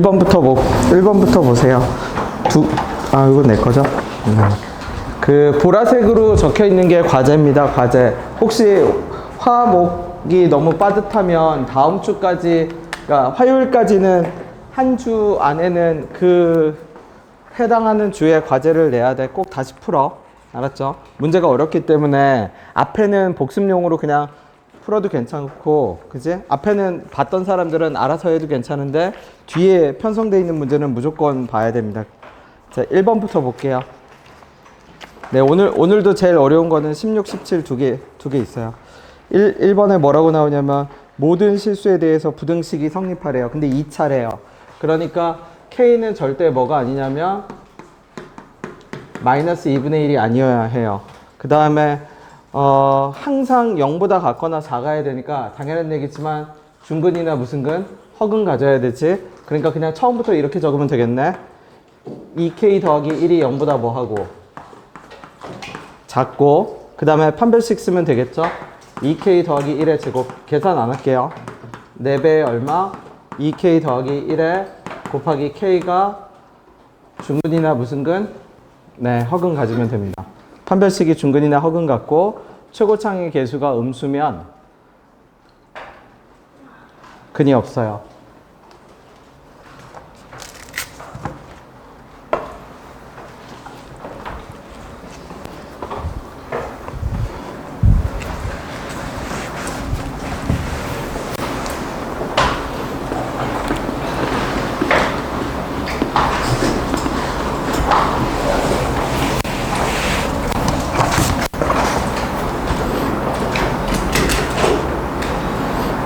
1번부터 보세요. 이건 내 거죠? 그 보라색으로 적혀 있는 게 과제입니다. 과제. 혹시 화목이 너무 빠듯하면 다음 주까지, 그러니까 화요일까지는 한 주 안에는 그 해당하는 주에 과제를 내야 돼. 꼭 다시 풀어. 알았죠? 문제가 어렵기 때문에 앞에는 복습용으로 그냥 풀어도 괜찮고, 그지? 앞에는 봤던 사람들은 알아서 해도 괜찮은데 뒤에 편성되어 있는 문제는 무조건 봐야 됩니다. 자, 1번부터 볼게요. 네, 오늘도 제일 어려운 거는 16, 17 두 개 있어요. 1번에 뭐라고 나오냐면 모든 실수에 대해서 부등식이 성립하래요. 근데 2차래요. 그러니까 K는 절대 뭐가 아니냐면 마이너스 2분의 1이 아니어야 해요. 그 다음에 항상 0보다 같거나 작아야 되니까 당연한 얘기지만 중근이나 무슨 근, 허근 가져야 되지. 그러니까 그냥 처음부터 이렇게 적으면 되겠네. 2K 더하기 1이 0보다 뭐 하고 작고, 그 다음에 판별식 쓰면 되겠죠. 2K 더하기 1의 제곱. 계산 안 할게요. 4배에 얼마? 2K 더하기 1에 곱하기 K가 중근이나 무슨 근? 네, 허근 가지면 됩니다. 판별식이 중근이나 허근 같고 최고창의 개수가 음수면 근이 없어요.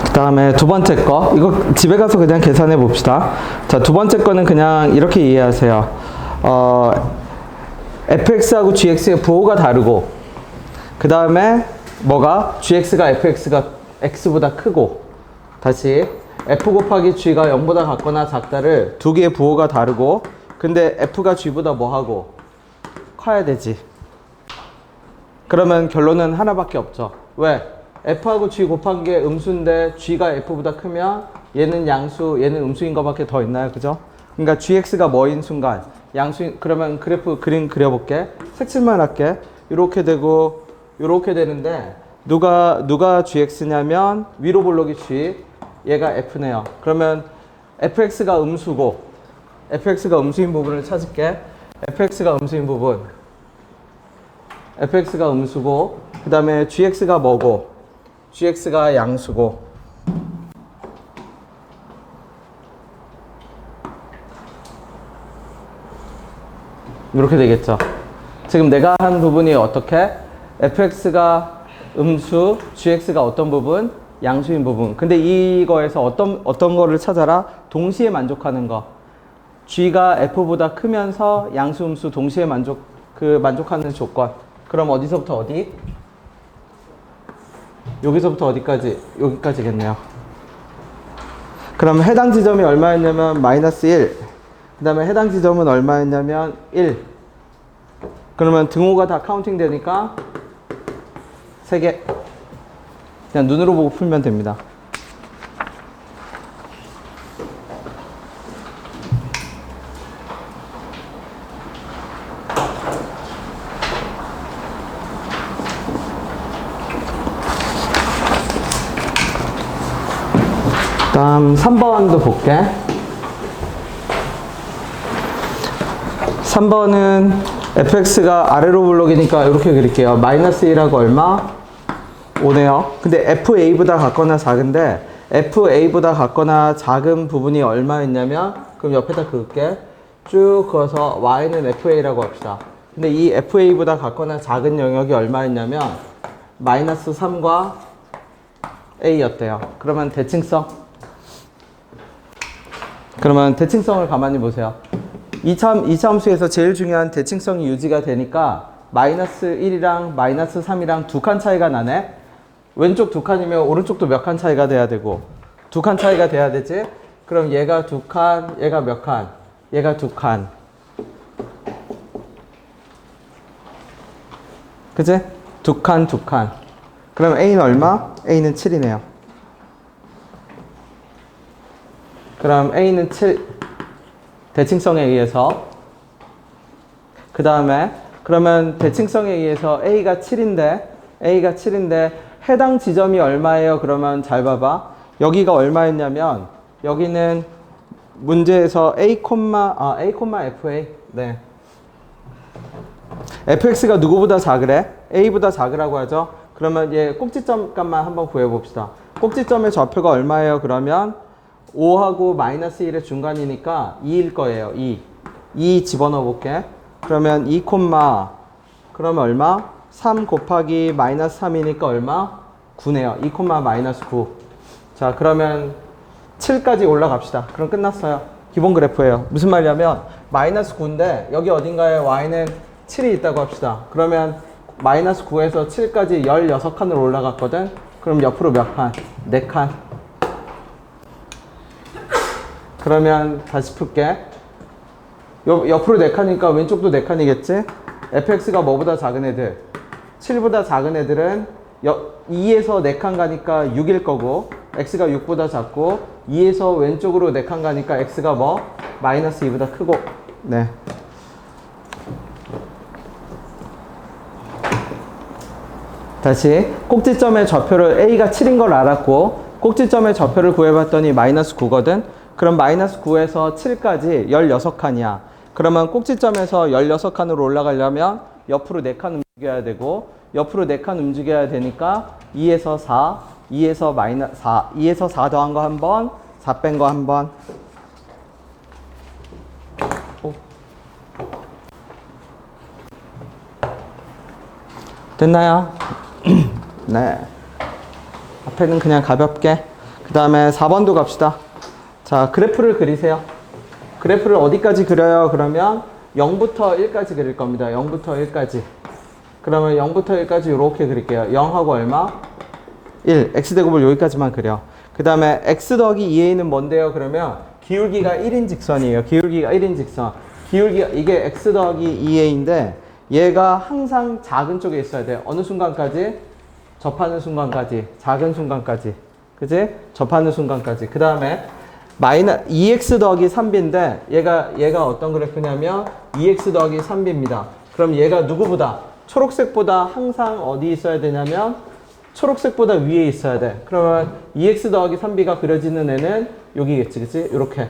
그 다음에 두 번째 거, 이거 집에 가서 그냥 계산해 봅시다. 자, 두 번째 거는 그냥 이렇게 이해하세요. fx하고 gx의 부호가 다르고, 그 다음에 뭐가? gx가 fx가 x보다 크고, 다시 f 곱하기 g가 0보다 같거나 작다를 두 개의 부호가 다르고, 근데 f가 g보다 뭐하고? 커야 되지. 그러면 결론은 하나밖에 없죠. 왜? f하고 g 곱한 게 음수인데 g가 f보다 크면 얘는 양수, 얘는 음수인 거밖에 더 있나요? 그죠? 그러니까 gx가 뭐인 순간 양수인, 그러면 그래프 그림 그려볼게. 색칠만 할게. 이렇게 되고 이렇게 되는데 누가 gx냐면 위로 볼록이 g, 얘가 f네요. 그러면 fx가 음수고 fx가 음수인 부분을 찾을게. fx가 음수인 부분, fx가 음수고, 그 다음에 gx가 뭐고? gx가 양수고, 이렇게 되겠죠. 지금 내가 한 부분이 어떻게? fx가 음수, gx가 어떤 부분? 양수인 부분. 근데 이거에서 어떤 거를 찾아라? 동시에 만족하는 거. g가 f보다 크면서 양수, 음수 동시에 만족하는 조건. 그럼 어디서부터 어디? 여기서부터 어디까지? 여기까지겠네요. 그럼 해당 지점이 얼마였냐면 마이너스 1. 그 다음에 해당 지점은 얼마였냐면 1. 그러면 등호가 다 카운팅 되니까 3개. 그냥 눈으로 보고 풀면 됩니다. 다음 3번도 볼게. 3번은 fx가 아래로 블록이니까 이렇게 그릴게요. 마이너스 1하고 얼마? 5네요. 근데 fa보다 같거나 작은데 fa보다 같거나 작은 부분이 얼마였냐면, 그럼 옆에다 그을게. 쭉 그어서 y는 fa라고 합시다. 근데 이 fa보다 같거나 작은 영역이 얼마였냐면 마이너스 3과 a였대요. 그러면 대칭성. 그러면 대칭성을 가만히 보세요. 이차 함수에서 제일 중요한 대칭성이 유지가 되니까 마이너스 1이랑 마이너스 3이랑 2칸 차이가 나네. 왼쪽 2칸이면 오른쪽도 몇 칸 차이가 돼야 되고, 2칸 차이가 돼야 되지. 그럼 얘가 2칸, 얘가 몇 칸? 얘가 2칸. 그치? 2칸, 2칸. 그럼 A는 얼마? A는 7이네요. 그럼 A는 7. 대칭성에 의해서. 그 다음에 그러면 대칭성에 의해서 A가 7인데 해당 지점이 얼마예요? 그러면 잘 봐봐. 여기가 얼마였냐면 여기는 문제에서 A,FA. 네. fx가 누구보다 작으래? a보다 작으라고 하죠. 그러면 얘 꼭지점 값만 한번 구해봅시다. 꼭지점의 좌표가 얼마예요? 그러면 5하고 마이너스 1의 중간이니까 2일 거예요. 2 집어넣어 볼게. 그러면 2, 그러면 얼마? 3 곱하기 마이너스 3이니까 얼마? 9네요. 2, 마이너스 9. 자, 그러면 7까지 올라갑시다. 그럼 끝났어요. 기본 그래프예요. 무슨 말이냐면 마이너스 9인데 여기 어딘가에 y는 7이 있다고 합시다. 그러면 마이너스 9에서 7까지 16칸으로 올라갔거든. 그럼 옆으로 몇 칸? 4칸. 그러면 다시 풀게. 옆으로 4칸이니까 왼쪽도 4칸이겠지? fx가 뭐보다 작은 애들? 7보다 작은 애들은 2에서 4칸 가니까 6일 거고, x가 6보다 작고 2에서 왼쪽으로 4칸 가니까 x가 뭐? 마이너스 2보다 크고. 네. 다시 꼭지점의 좌표를 a가 7인 걸 알았고 꼭지점의 좌표를 구해봤더니 마이너스 9거든. 그럼 마이너스 9에서 7까지 16칸이야. 그러면 꼭지점에서 16칸으로 올라가려면 옆으로 4칸 움직여야 되고 옆으로 4칸 움직여야 되니까 2에서 4, 2에서 마이너스 4, 2에서 4 더한 거 한 번, 4 뺀 거 한 번. 됐나요? 네. 앞에는 그냥 가볍게. 그 다음에 4번도 갑시다. 자, 그래프를 그리세요. 그래프를 어디까지 그려요? 그러면 0부터 1까지 그릴 겁니다. 0부터 1까지. 그러면 0부터 1까지 이렇게 그릴게요. 0하고 얼마? 1. x제곱을 여기까지만 그려. 그 다음에 x 더하기 2a는 뭔데요? 그러면 기울기가 1인 직선이에요. 기울기가 1인 직선. 기울기가 이게 x 더하기 2a인데 얘가 항상 작은 쪽에 있어야 돼요. 어느 순간까지? 접하는 순간까지. 작은 순간까지. 그지? 접하는 순간까지. 그 다음에 2x 더하기 3b인데 얘가 어떤 그래프냐면 2x 더하기 3b입니다. 그럼 얘가 누구보다? 초록색보다 항상 어디 있어야 되냐면 초록색보다 위에 있어야 돼. 그러면 2x 더하기 3b가 그려지는 애는 여기겠지. 그치? 요렇게.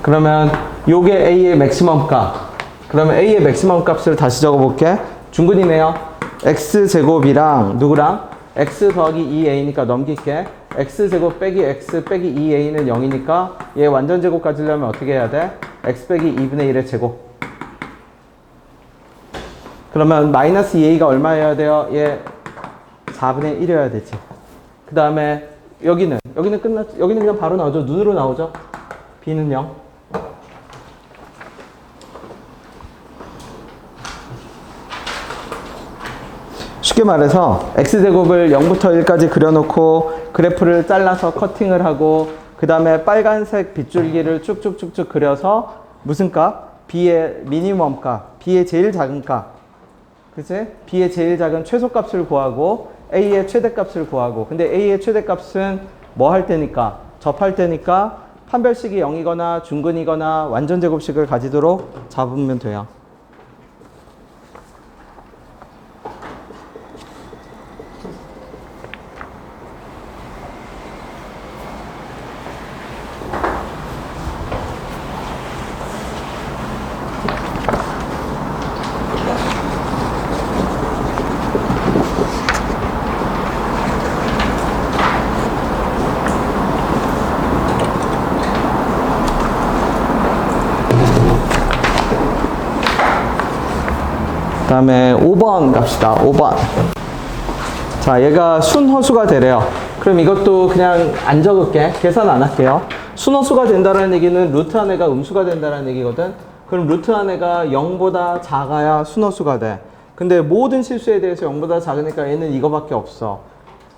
그러면 요게 a의 맥시멈 값. 그러면 a의 맥시멈 값을 다시 적어볼게. 중근이네요. x제곱이랑 누구랑? x 더하기 2a니까 넘길게. x제곱 빼기 x 빼기 2a는 0이니까 얘 완전 제곱 가지려면 어떻게 해야 돼? x 빼기 2분의 1의 제곱. 그러면 마이너스 2a가 얼마여야 돼요? 얘 4분의 1이어야 되지. 그 다음에 여기는 끝났죠. 여기는 그냥 바로 나오죠. 눈으로 나오죠. b는 0. 쉽게 말해서 x제곱을 0부터 1까지 그려놓고 그래프를 잘라서 커팅을 하고 그 다음에 빨간색 빗줄기를 쭉쭉쭉쭉 그려서 무슨 값? b의 미니멈 값, b의 제일 작은 값, 그치? b의 제일 작은 최소값을 구하고 a의 최대값을 구하고. 근데 a의 최대값은 뭐 할 때니까? 접할 때니까 판별식이 0이거나 중근이거나 완전 제곱식을 가지도록 잡으면 돼요. 그 다음에 5번 갑시다. 5번. 자, 얘가 순허수가 되래요. 그럼 이것도 그냥 안 적을게. 계산 안 할게요. 순허수가 된다는 얘기는 루트 안에가 음수가 된다는 얘기거든. 그럼 루트 안에가 0보다 작아야 순허수가 돼. 근데 모든 실수에 대해서 0보다 작으니까 얘는 이거밖에 없어.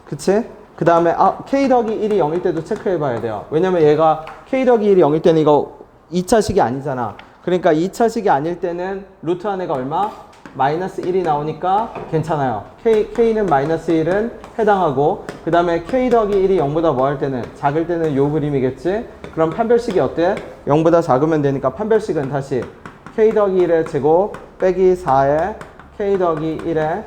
그치? 그 다음에 k 더하기 1이 0일 때도 체크해 봐야 돼요. 왜냐면 얘가 k 더하기 1이 0일 때는 이거 2차식이 아니잖아. 그러니까 2차식이 아닐 때는 루트 안에가 얼마? 마이너스 1이 나오니까 괜찮아요. K는 마이너스 1은 해당하고, 그 다음에 K 더하기 1이 0보다 뭐 할 때는? 작을 때는 요 그림이겠지? 그럼 판별식이 어때? 0보다 작으면 되니까 판별식은 다시 K 더하기 1의 제곱 빼기 4에 K 더하기 1에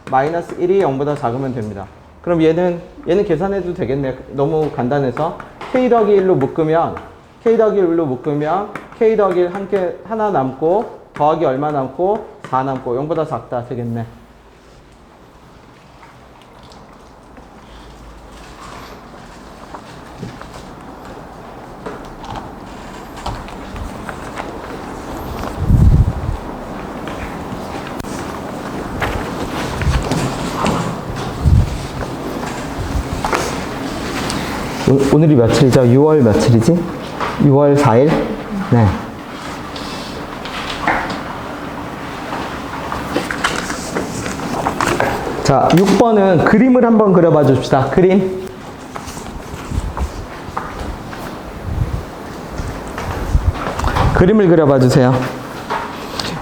마이너스 1이 0보다 작으면 됩니다. 그럼 얘는 계산해도 되겠네. 너무 간단해서 K 더하기 1로 묶으면 K 더하기 1 하나 남고 더하기 얼마 남고 4 남고 0보다 작다 되겠네. 오늘이 며칠이죠? 6월 며칠이지? 6월 4일? 네. 자, 6번은 그림을 한번 그려봐 줍시다. 그림. 그림을 그려봐 주세요.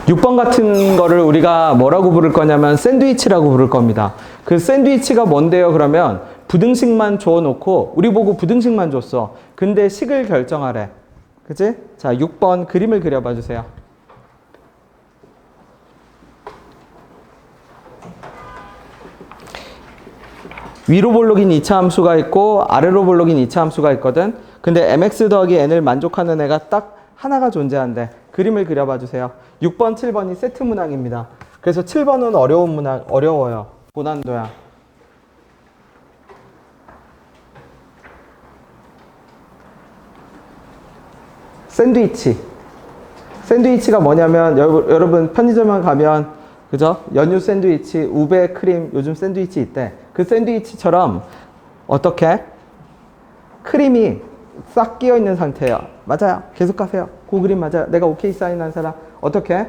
6번 같은 거를 우리가 뭐라고 부를 거냐면 샌드위치라고 부를 겁니다. 그 샌드위치가 뭔데요? 그러면 부등식만 줘놓고 우리 보고 부등식만 줬어. 근데 식을 결정하래. 그치? 자, 6번 그림을 그려봐 주세요. 위로 볼록인 2차 함수가 있고 아래로 볼록인 2차 함수가 있거든. 근데 mx 더하기 n을 만족하는 애가 딱 하나가 존재한대. 그림을 그려봐 주세요. 6번, 7번이 세트 문항입니다. 그래서 7번은 어려운 문항, 어려워요. 고난도야. 샌드위치가 뭐냐면 여러분 편의점에 가면 그죠? 연유 샌드위치, 우베 크림 요즘 샌드위치 있대. 그 샌드위치처럼 어떻게? 크림이 싹 끼어 있는 상태예요. 맞아요. 계속 가세요. 그 그림 맞아요. 내가 오케이 사인한 사람. 어떻게?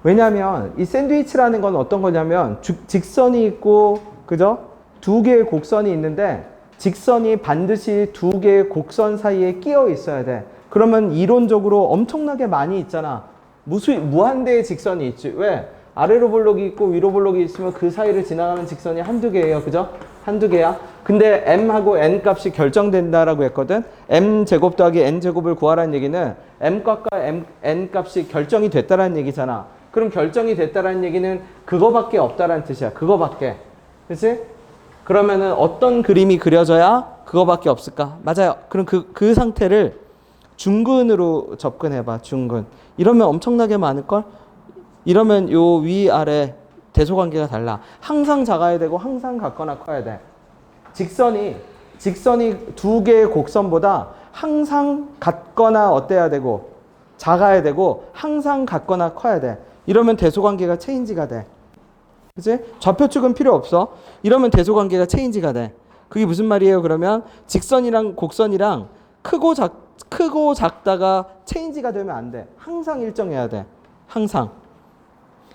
왜냐면 이 샌드위치라는 건 어떤 거냐면 직선이 있고 그죠? 두 개의 곡선이 있는데 직선이 반드시 두 개의 곡선 사이에 끼어 있어야 돼. 그러면 이론적으로 엄청나게 많이 있잖아. 무한대의 직선이 있지. 왜? 아래로 볼록이 있고 위로 볼록이 있으면 그 사이를 지나가는 직선이 한두 개예요. 그죠? 한두 개야. 근데 m하고 n 값이 결정된다라고 했거든. m 제곱 더하기 n 제곱을 구하라는 얘기는 m 값과 n 값이 결정이 됐다라는 얘기잖아. 그럼 결정이 됐다라는 얘기는 그거밖에 없다라는 뜻이야. 그거밖에. 그치? 그러면은 어떤 그림이 그려져야 그거밖에 없을까? 맞아요. 그럼 그 상태를 중근으로 접근해봐. 중근. 이러면 엄청나게 많을걸? 이러면 요 위아래 대소관계가 달라. 항상 작아야 되고 항상 같거나 커야 돼. 직선이 두 개의 곡선보다 항상 같거나 어때야 되고 작아야 되고 항상 같거나 커야 돼. 이러면 대소관계가 체인지가 돼. 그치? 좌표축은 필요 없어. 이러면 대소관계가 체인지가 돼. 그게 무슨 말이에요? 그러면 직선이랑 곡선이랑 크고 작다가 체인지가 되면 안 돼. 항상 일정해야 돼. 항상.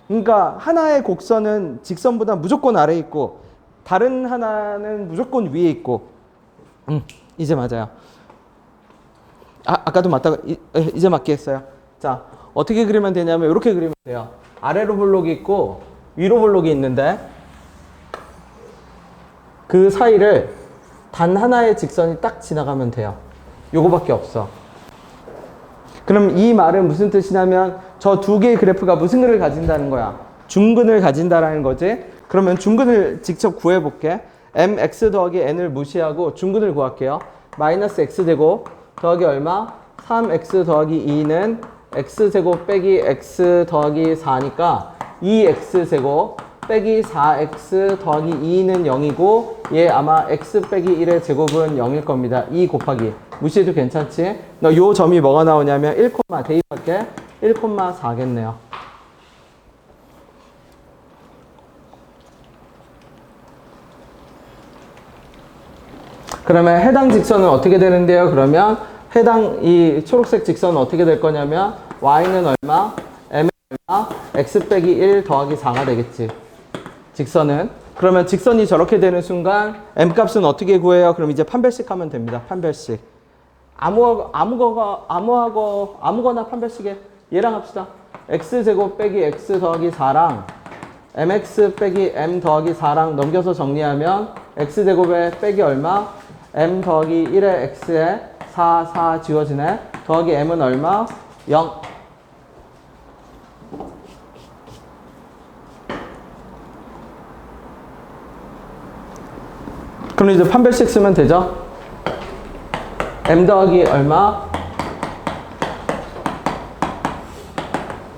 그러니까 하나의 곡선은 직선보다 무조건 아래에 있고 다른 하나는 무조건 위에 있고 이제 맞아요. 아까도 맞다가 이제 맞게 했어요. 자, 어떻게 그리면 되냐면 이렇게 그리면 돼요. 아래로 볼록이 있고 위로 볼록이 있는데 그 사이를 단 하나의 직선이 딱 지나가면 돼요. 요거밖에 없어. 그럼 이 말은 무슨 뜻이냐면 저 두 개의 그래프가 무슨 근을 가진다는 거야? 중근을 가진다라는 거지. 그러면 중근을 직접 구해볼게. mx 더하기 n을 무시하고 중근을 구할게요. 마이너스 x제곱 더하기 얼마? 3x 더하기 2는 x제곱 빼기 x 더하기 4니까 2x제곱 빼기 4x 더하기 2는 0이고 얘 아마 x 빼기 1의 제곱은 0일 겁니다. 2 곱하기. 무시해도 괜찮지? 너 요 점이 뭐가 나오냐면 1, 대입할게. 1,4겠네요. 그러면 해당 직선은 어떻게 되는데요? 그러면 해당 이 초록색 직선은 어떻게 될 거냐면 y는 얼마? m은 얼마? x 빼기 1 더하기 4가 되겠지. 직선은. 그러면 직선이 저렇게 되는 순간 m값은 어떻게 구해요? 그럼 이제 판별식 하면 됩니다. 판별식. 아무거나 판별식에 얘랑 합시다. x제곱 빼기 x 더하기 4랑 mx 빼기 m 더하기 4랑 넘겨서 정리하면 x제곱에 빼기 얼마? m 더하기 1의 x에 4 지워지네. 더하기 m은 얼마? 0. 그럼 이제 판별식 쓰면 되죠? m 더하기 얼마?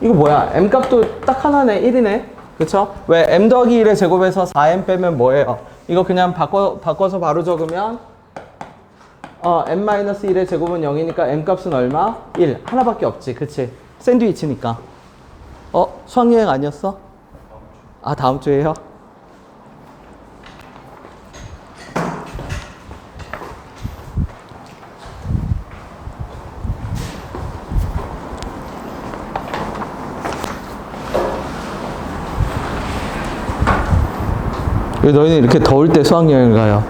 이거 뭐야? m 값도 딱 하나네. 1이네. 그쵸? 왜? m 더하기 1의 제곱에서 4m 빼면 뭐예요? 이거 그냥 바꿔서 바로 적으면 m-1의 제곱은 0이니까 m 값은 얼마? 1. 하나밖에 없지. 그치? 샌드위치니까. 수학여행 아니었어? 아, 다음 주에요? 왜 너희는 이렇게 더울 때 수학여행을 가요?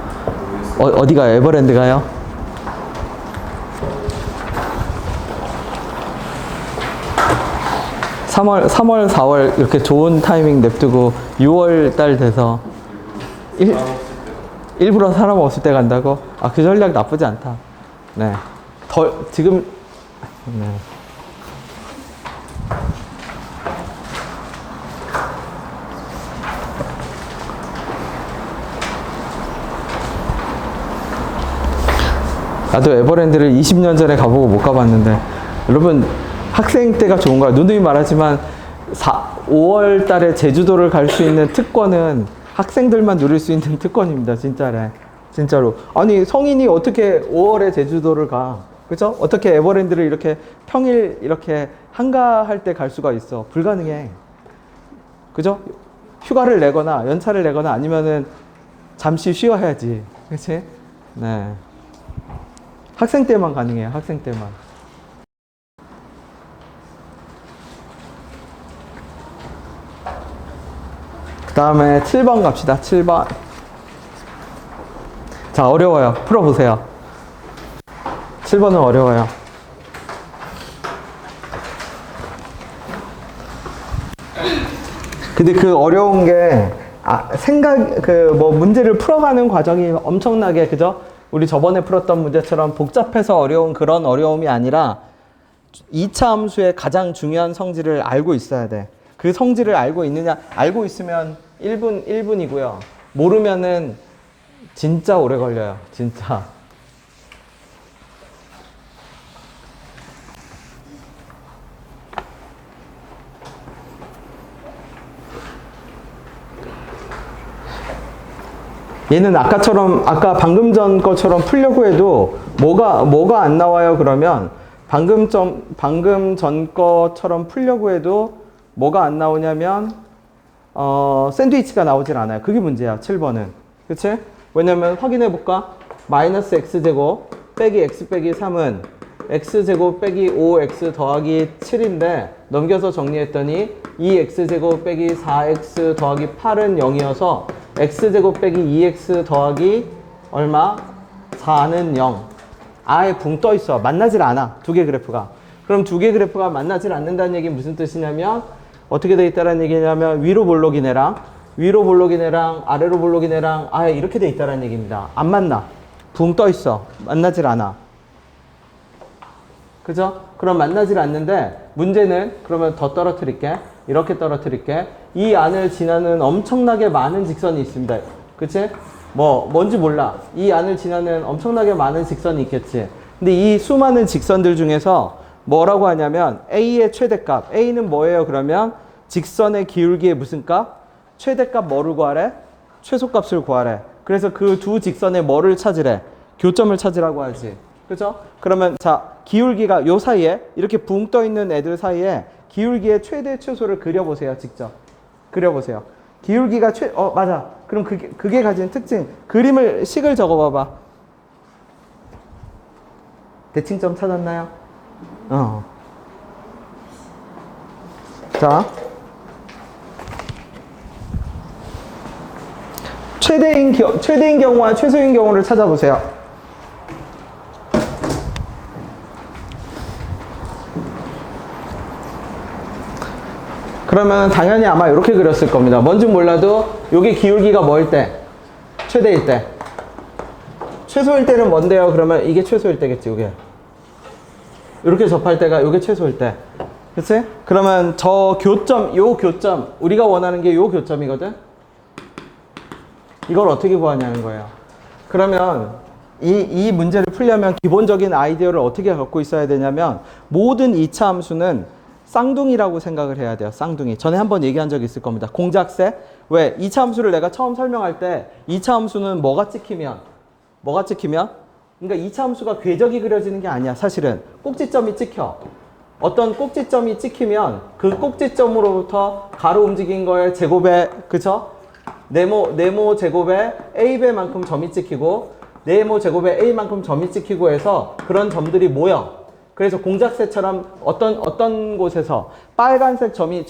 어디 가요? 에버랜드 가요? (3월, 4월) 이렇게 좋은 타이밍 냅두고 6월 달 돼서 일부러 사람 없을 때 간다고? 아, 그 전략 나쁘지 않다. 네. 지금, 네. 나도 에버랜드를 20년 전에 가보고 못 가봤는데, 여러분, 학생 때가 좋은 거야. 누누이 말하지만 5월 달에 제주도를 갈 수 있는 특권은 학생들만 누릴 수 있는 특권입니다. 진짜로. 아니, 성인이 어떻게 5월에 제주도를 가? 그죠? 어떻게 에버랜드를 이렇게 평일 이렇게 한가할 때 갈 수가 있어? 불가능해. 그죠? 휴가를 내거나 연차를 내거나 아니면은 잠시 쉬어야지. 그치? 네. 학생 때만 가능해요. 학생 때만. 그 다음에 7번 갑시다. 7번. 자, 어려워요. 풀어보세요. 7번은 어려워요. 근데 그 어려운 게 문제를 풀어가는 과정이 엄청나게, 그죠? 우리 저번에 풀었던 문제처럼 복잡해서 어려운 그런 어려움이 아니라 2차 함수의 가장 중요한 성질을 알고 있어야 돼. 그 성질을 알고 있느냐? 알고 있으면 1분이고요. 모르면은 진짜 오래 걸려요. 진짜. 얘는 아까 방금 전 것처럼 풀려고 해도 뭐가 안 나와요? 그러면 방금 전 것처럼 풀려고 해도 뭐가 안 나오냐면 샌드위치가 나오질 않아요. 그게 문제야. 7번은. 그치? 왜냐면 확인해 볼까? 마이너스 x제곱 빼기 x 빼기 3은 x제곱 빼기 5x 더하기 7인데 넘겨서 정리했더니 2x제곱 빼기 4x 더하기 8은 0이어서 x제곱 빼기 2x 더하기 얼마? 4는 0. 아예 붕 떠 있어. 만나질 않아. 두 개 그래프가. 그럼 두 개 그래프가 만나질 않는다는 얘기는 무슨 뜻이냐면 어떻게 돼 있다는 얘기냐면 위로 볼록인 애랑 아래로 볼록인 애랑 아예 이렇게 돼 있다는 얘기입니다. 안 만나. 붕 떠 있어. 만나질 않아. 그죠? 그럼 만나질 않는데 문제는 그러면 더 떨어뜨릴게. 이렇게 떨어뜨릴게. 이 안을 지나는 엄청나게 많은 직선이 있습니다. 그치? 뭔지 몰라. 이 안을 지나는 엄청나게 많은 직선이 있겠지. 근데 이 수많은 직선들 중에서 뭐라고 하냐면 A의 최대값. A는 뭐예요? 그러면 직선의 기울기의 무슨 값? 최대값 뭐를 구하래? 최소값을 구하래. 그래서 그 두 직선의 뭐를 찾으래? 교점을 찾으라고 하지. 그죠? 그러면 자, 기울기가 요 사이에 이렇게 붕 떠 있는 애들 사이에 기울기의 최대 최소를 그려보세요. 직접 그려보세요. 기울기가 맞아. 그럼 그게 가진 특징. 식을 적어봐봐. 대칭점 찾았나요? 자, 최대인 경우와 최소인 경우를 찾아보세요. 그러면 당연히 아마 이렇게 그렸을 겁니다. 뭔지 몰라도 여기 기울기가 뭐일 때? 최대일 때. 최소일 때는 뭔데요? 그러면 이게 최소일 때겠지, 이게. 이렇게 접할 때가 이게 최소일 때. 그치? 그러면 저 교점, 요 교점, 우리가 원하는 게 요 교점이거든? 이걸 어떻게 구하냐는 거예요. 그러면 이 문제를 풀려면 기본적인 아이디어를 어떻게 갖고 있어야 되냐면 모든 2차 함수는 쌍둥이라고 생각을 해야 돼요. 쌍둥이. 전에 한번 얘기한 적이 있을 겁니다. 공작새. 왜? 2차 함수를 내가 처음 설명할 때 2차 함수는 뭐가 찍히면? 그러니까 2차 함수가 궤적이 그려지는 게 아니야. 사실은 꼭지점이 찍혀. 어떤 꼭지점이 찍히면 그 꼭지점으로부터 가로 움직인 거에 제곱에, 그쵸? 네모 제곱에 A배만큼 점이 찍히고 네모 제곱에 A만큼 점이 찍히고 해서 그런 점들이 모여. 그래서 공작새처럼 어떤 곳에서 빨간색 점이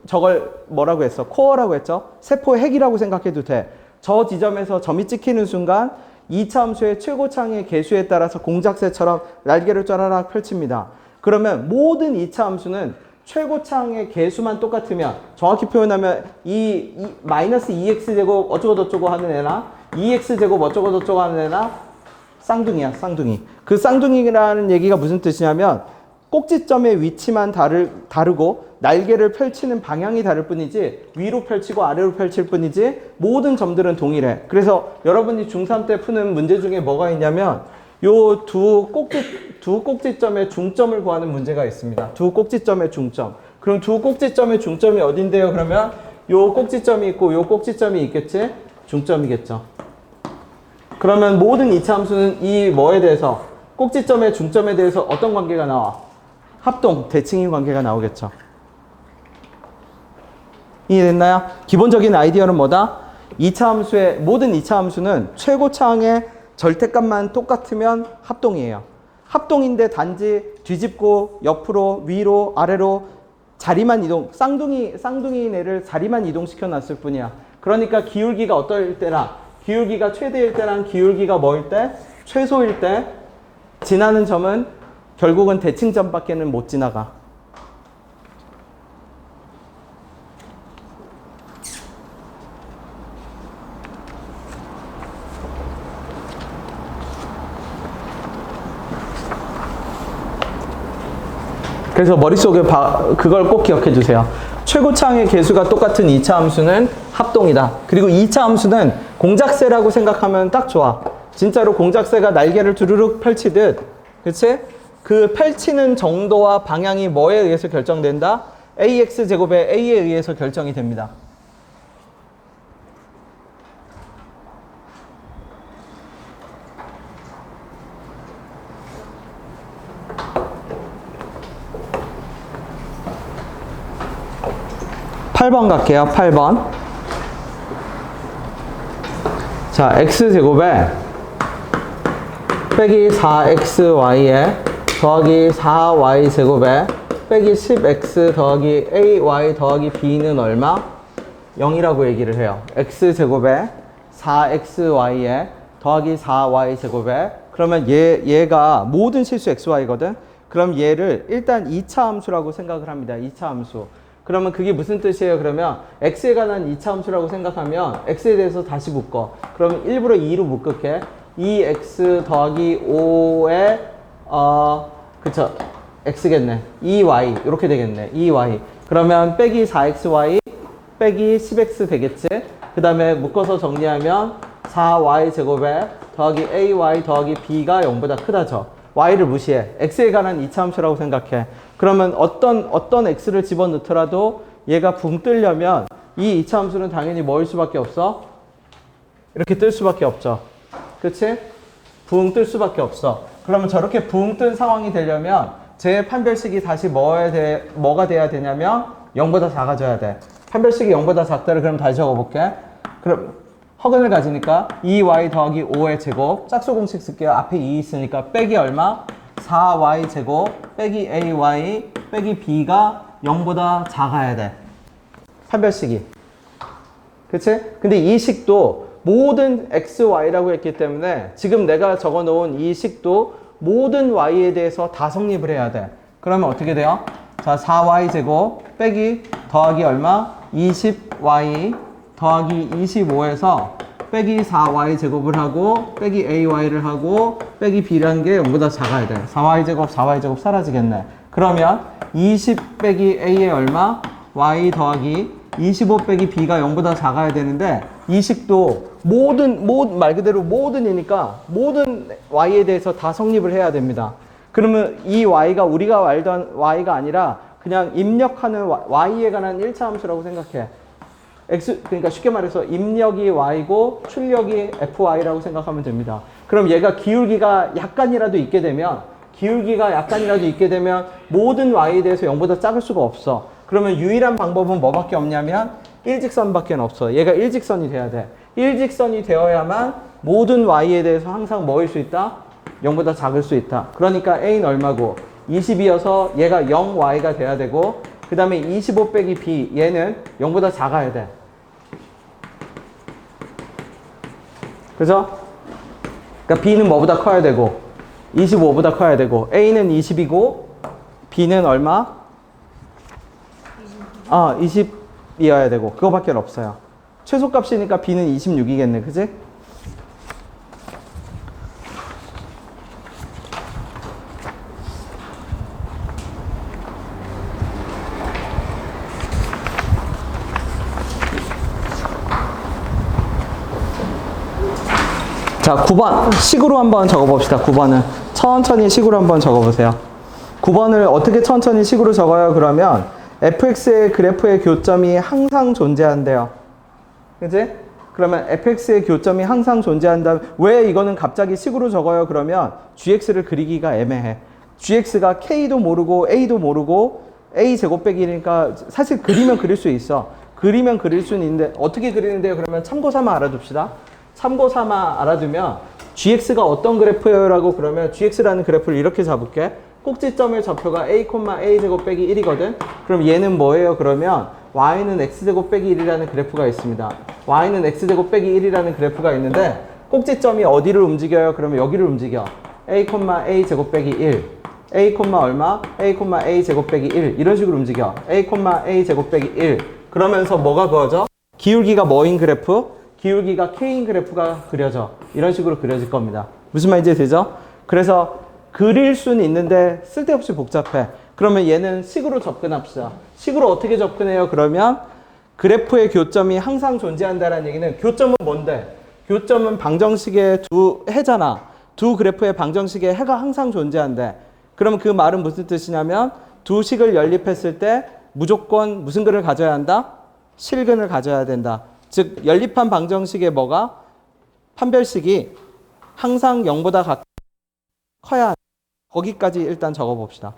저걸 뭐라고 했어? 코어라고 했죠? 세포의 핵이라고 생각해도 돼. 저 지점에서 점이 찍히는 순간 2차 함수의 최고창의 개수에 따라서 공작새처럼 날개를 쫘라락 펼칩니다. 그러면 모든 2차 함수는 최고창의 개수만 똑같으면, 정확히 표현하면 마이너스 2x제곱 어쩌고저쩌고 하는 애나 2x제곱 어쩌고저쩌고 하는 애나 쌍둥이야, 쌍둥이. 그 쌍둥이라는 얘기가 무슨 뜻이냐면 꼭지점의 위치만 다르고 날개를 펼치는 방향이 다를 뿐이지, 위로 펼치고 아래로 펼칠 뿐이지 모든 점들은 동일해. 그래서 여러분이 중3 때 푸는 문제 중에 뭐가 있냐면 요 두 꼭지점의 중점을 구하는 문제가 있습니다. 두 꼭지점의 중점. 그럼 두 꼭지점의 중점이 어딘데요? 그러면 요 꼭지점이 있고 요 꼭지점이 있겠지? 중점이겠죠. 그러면 모든 2차 함수는 이 뭐에 대해서, 꼭지점의 중점에 대해서 어떤 관계가 나와? 합동, 대칭인 관계가 나오겠죠. 이해됐나요? 기본적인 아이디어는 뭐다? 2차 함수의, 모든 2차 함수는 최고차항의 절대값만 똑같으면 합동이에요. 합동인데 단지 뒤집고 옆으로, 위로, 아래로 자리만 이동, 쌍둥이인 애를 자리만 이동시켜 놨을 뿐이야. 그러니까 기울기가 어떨 때나, 기울기가 최대일 때랑 기울기가 뭐일 때? 최소일 때 지나는 점은 결국은 대칭점밖에는 못 지나가. 그래서 머릿속에 그걸 꼭 기억해 주세요. 최고차항의 개수가 똑같은 2차 함수는 합동이다. 그리고 2차 함수는 공작새라고 생각하면 딱 좋아. 진짜로 공작새가 날개를 두루룩 펼치듯, 그치? 그 펼치는 정도와 방향이 뭐에 의해서 결정된다? AX제곱의 A에 의해서 결정이 됩니다. (8번) 갈게요. 8번. 자, x제곱에 빼기 4xy에 더하기 4y제곱에 빼기 10x 더하기 ay 더하기 b는 얼마? 0이라고 얘기를 해요. x제곱에 4xy에 더하기 4y제곱에, 그러면 얘가 모든 실수 xy거든? 그럼 얘를 일단 2차 함수라고 생각을 합니다. 2차 함수. 그러면 그게 무슨 뜻이에요? 그러면 x에 관한 2차 함수라고 생각하면 x에 대해서 다시 묶어. 그러면 일부러 2로 묶을게. 2x 더하기 5에 그쵸, x겠네. 2y 이렇게 되겠네. 2y. 그러면 빼기 4xy 빼기 10x 되겠지? 그 다음에 묶어서 정리하면 4y 제곱에 더하기 ay 더하기 b가 0보다 크다죠. y를 무시해. x에 관한 2차 함수라고 생각해. 그러면 어떤 x를 집어넣더라도 얘가 붕 뜨려면 이 2차 함수는 당연히 뭐일 수밖에 없어? 이렇게 뜰 수밖에 없죠. 그치? 붕 뜰 수밖에 없어. 그러면 저렇게 붕 뜬 상황이 되려면 제 판별식이 다시 뭐가 돼야 되냐면 0보다 작아져야 돼. 판별식이 0보다 작다를 그럼 다시 적어볼게. 그럼 허근을 가지니까 2y 더하기 5의 제곱, 짝수 공식 쓸게요. 앞에 2 있으니까 빼기 얼마? 4y 제곱 빼기 ay 빼기 b가 0보다 작아야 돼. 판별식이. 그치? 근데 이 식도 모든 xy라고 했기 때문에 지금 내가 적어 놓은 이 식도 모든 y에 대해서 다 성립을 해야 돼. 그러면 어떻게 돼요? 자, 4y 제곱 빼기 더하기 얼마? 20y 더하기 25에서 빼기 4y 제곱을 하고 빼기 ay를 하고 빼기 b라는 게 0보다 작아야 돼. 4y 제곱 4y 제곱 사라지겠네. 그러면 20 빼기 a의 얼마? y 더하기 25 빼기 b가 0보다 작아야 되는데 이 식도 말 그대로 모든이니까 모든 y에 대해서 다 성립을 해야 됩니다. 그러면 이 y가 우리가 알던 y가 아니라 그냥 입력하는 y에 관한 1차 함수라고 생각해. 그러니까 쉽게 말해서 입력이 y고 출력이 fy라고 생각하면 됩니다. 그럼 얘가 기울기가 약간이라도 있게 되면 모든 y에 대해서 0보다 작을 수가 없어. 그러면 유일한 방법은 뭐밖에 없냐면 일직선밖에 없어. 얘가 일직선이 돼야 돼. 일직선이 되어야만 모든 y에 대해서 항상 뭐일 수 있다? 0보다 작을 수 있다. 그러니까 a는 얼마고? 20이어서 얘가 0y가 돼야 되고 그 다음에 25 빼기 b 얘는 0보다 작아야 돼. 그죠? 그러니까 b는 뭐보다 커야 되고 25보다 커야 되고 a는 20이고 b는 얼마? 20이어야 되고 그거밖에 없어요. 최소값이니까 b는 26이겠네. 그지? 자, 9번 식으로 한번 적어봅시다. 9번은 천천히 식으로 한번 적어보세요. 9번을 어떻게 천천히 식으로 적어요? 그러면 fx의 그래프의 교점이 항상 존재한대요. 그치? 그러면 fx의 교점이 항상 존재한다. 왜 이거는 갑자기 식으로 적어요? 그러면 gx를 그리기가 애매해. gx가 k도 모르고 a도 모르고 a 제곱 빼기니까 사실 그리면 그릴 수 있어. 그리면 그릴 수는 있는데 어떻게 그리는데요? 그러면 참고 삼아 알아둡시다. 참고 삼아 알아두면 gx가 어떤 그래프예요? 라고 그러면 gx라는 그래프를 이렇게 잡을게. 꼭지점의 좌표가 a, a 제곱 빼기 1이거든. 그럼 얘는 뭐예요? 그러면 y는 x 제곱 빼기 1이라는 그래프가 있습니다. y는 x 제곱 빼기 1이라는 그래프가 있는데 꼭지점이 어디를 움직여요? 그러면 여기를 움직여. a, a 제곱 빼기 1 a, 얼마? a, a 제곱 빼기 1 이런 식으로 움직여. a, a 제곱 빼기 1 그러면서 뭐가 그어져? 기울기가 뭐인 그래프? 기울기가 k인 그래프가 그려져. 이런 식으로 그려질 겁니다. 무슨 말인지 되죠? 그래서 그릴 수는 있는데 쓸데없이 복잡해. 그러면 얘는 식으로 접근합시다. 식으로 어떻게 접근해요? 그러면 그래프의 교점이 항상 존재한다는 얘기는 교점은 뭔데? 교점은 방정식의 두 해잖아. 두 그래프의 방정식의 해가 항상 존재한대. 그럼 그 말은 무슨 뜻이냐면 두 식을 연립했을 때 무조건 무슨 근을 가져야 한다? 실근을 가져야 된다. 즉 연립한 방정식의 뭐가? 판별식이 항상 0보다 커야 한다. 거기까지 일단 적어봅시다.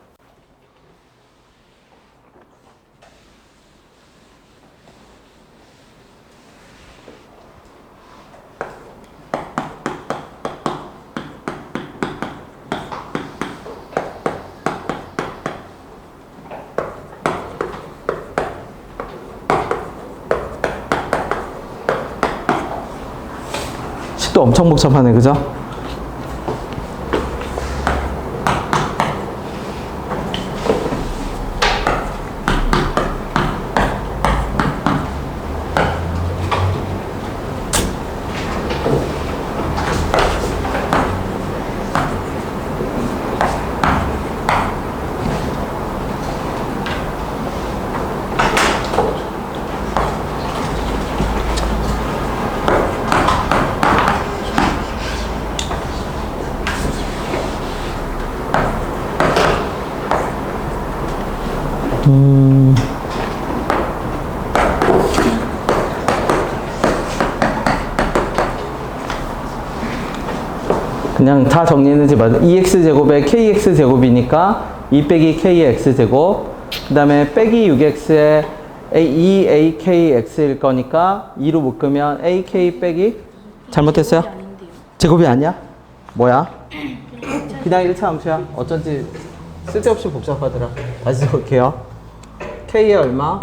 식도 엄청 복잡하네, 그죠? 그냥 다 정리했는지 맞아. 2x제곱에 kx제곱이니까 2 빼기 k의 x제곱 그 다음에 빼기 6x에 2akx일 거니까 2로 묶으면 ak 빼기 잘못했어요? 제곱이 아니야? 뭐야? 그냥 1차 함수야. 어쩐지 쓸데없이 복잡하더라. 다시 적을게요. k의 얼마?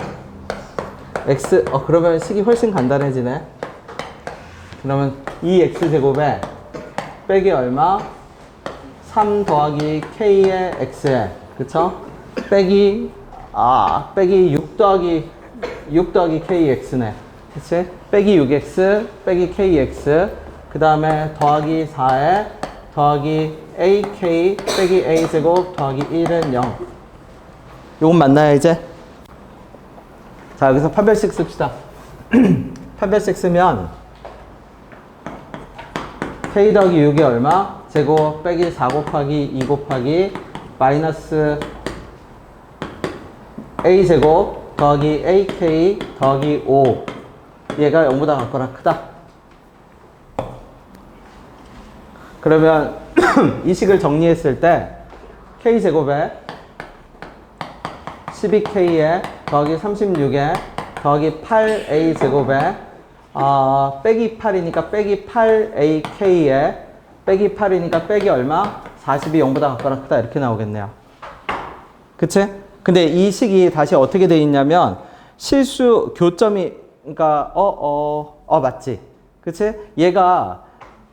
x 그러면 식이 훨씬 간단해지네. 그러면 2x제곱에 빼기 얼마? 3 더하기 k의 x에 그쵸? 빼기 빼기 6 더하기 kx네. 그치? 빼기 6x 빼기 kx 그 다음에 더하기 4에 더하기 ak 빼기 a제곱 더하기 1은 0. 요건 맞나요 이제? 자 여기서 판별식 씁시다. 판별식 쓰면 k 더하기 6이 얼마? 제곱 빼기 4 곱하기 2 곱하기 마이너스 a제곱 더하기 ak 더하기 5 얘가 0보다 같거나 크다. 그러면 이 식을 정리했을 때 k제곱에 12k에 더하기 36에 더하기 8a제곱에 빼기 8이니까 빼기 8ak에 빼기 8이니까 빼기 얼마? 40이 0보다 같거나 크다 이렇게 나오겠네요. 그치? 근데 이 식이 다시 어떻게 돼 있냐면 실수 교점이 그러니까 맞지? 그치? 얘가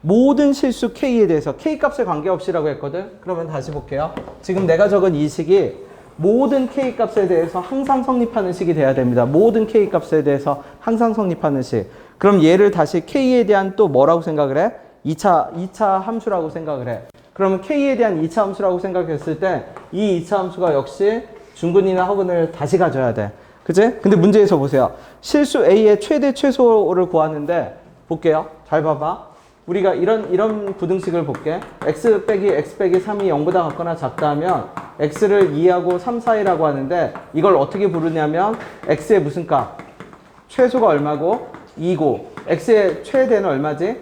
모든 실수 k에 대해서 k 값에 관계없이라고 했거든? 그러면 다시 볼게요. 지금 내가 적은 이 식이 모든 k 값에 대해서 항상 성립하는 식이 돼야 됩니다. 모든 k 값에 대해서 항상 성립하는 식. 그럼 얘를 다시 k에 대한 또 뭐라고 생각을 해? 2차 함수라고 생각을 해. 그러면 k에 대한 2차 함수라고 생각했을 때 이 2차 함수가 역시 중근이나 허근을 다시 가져야 돼. 그치? 근데 문제에서 보세요. 실수 a의 최대 최소를 구하는데 볼게요. 잘 봐봐. 우리가 이런 부등식을 볼게. x 빼기 3이 0보다 같거나 작다 하면 x를 2하고 3 사이라고 하는데 이걸 어떻게 부르냐면 x의 무슨 값? 최소가 얼마고? 2고 x의 최대는 얼마지?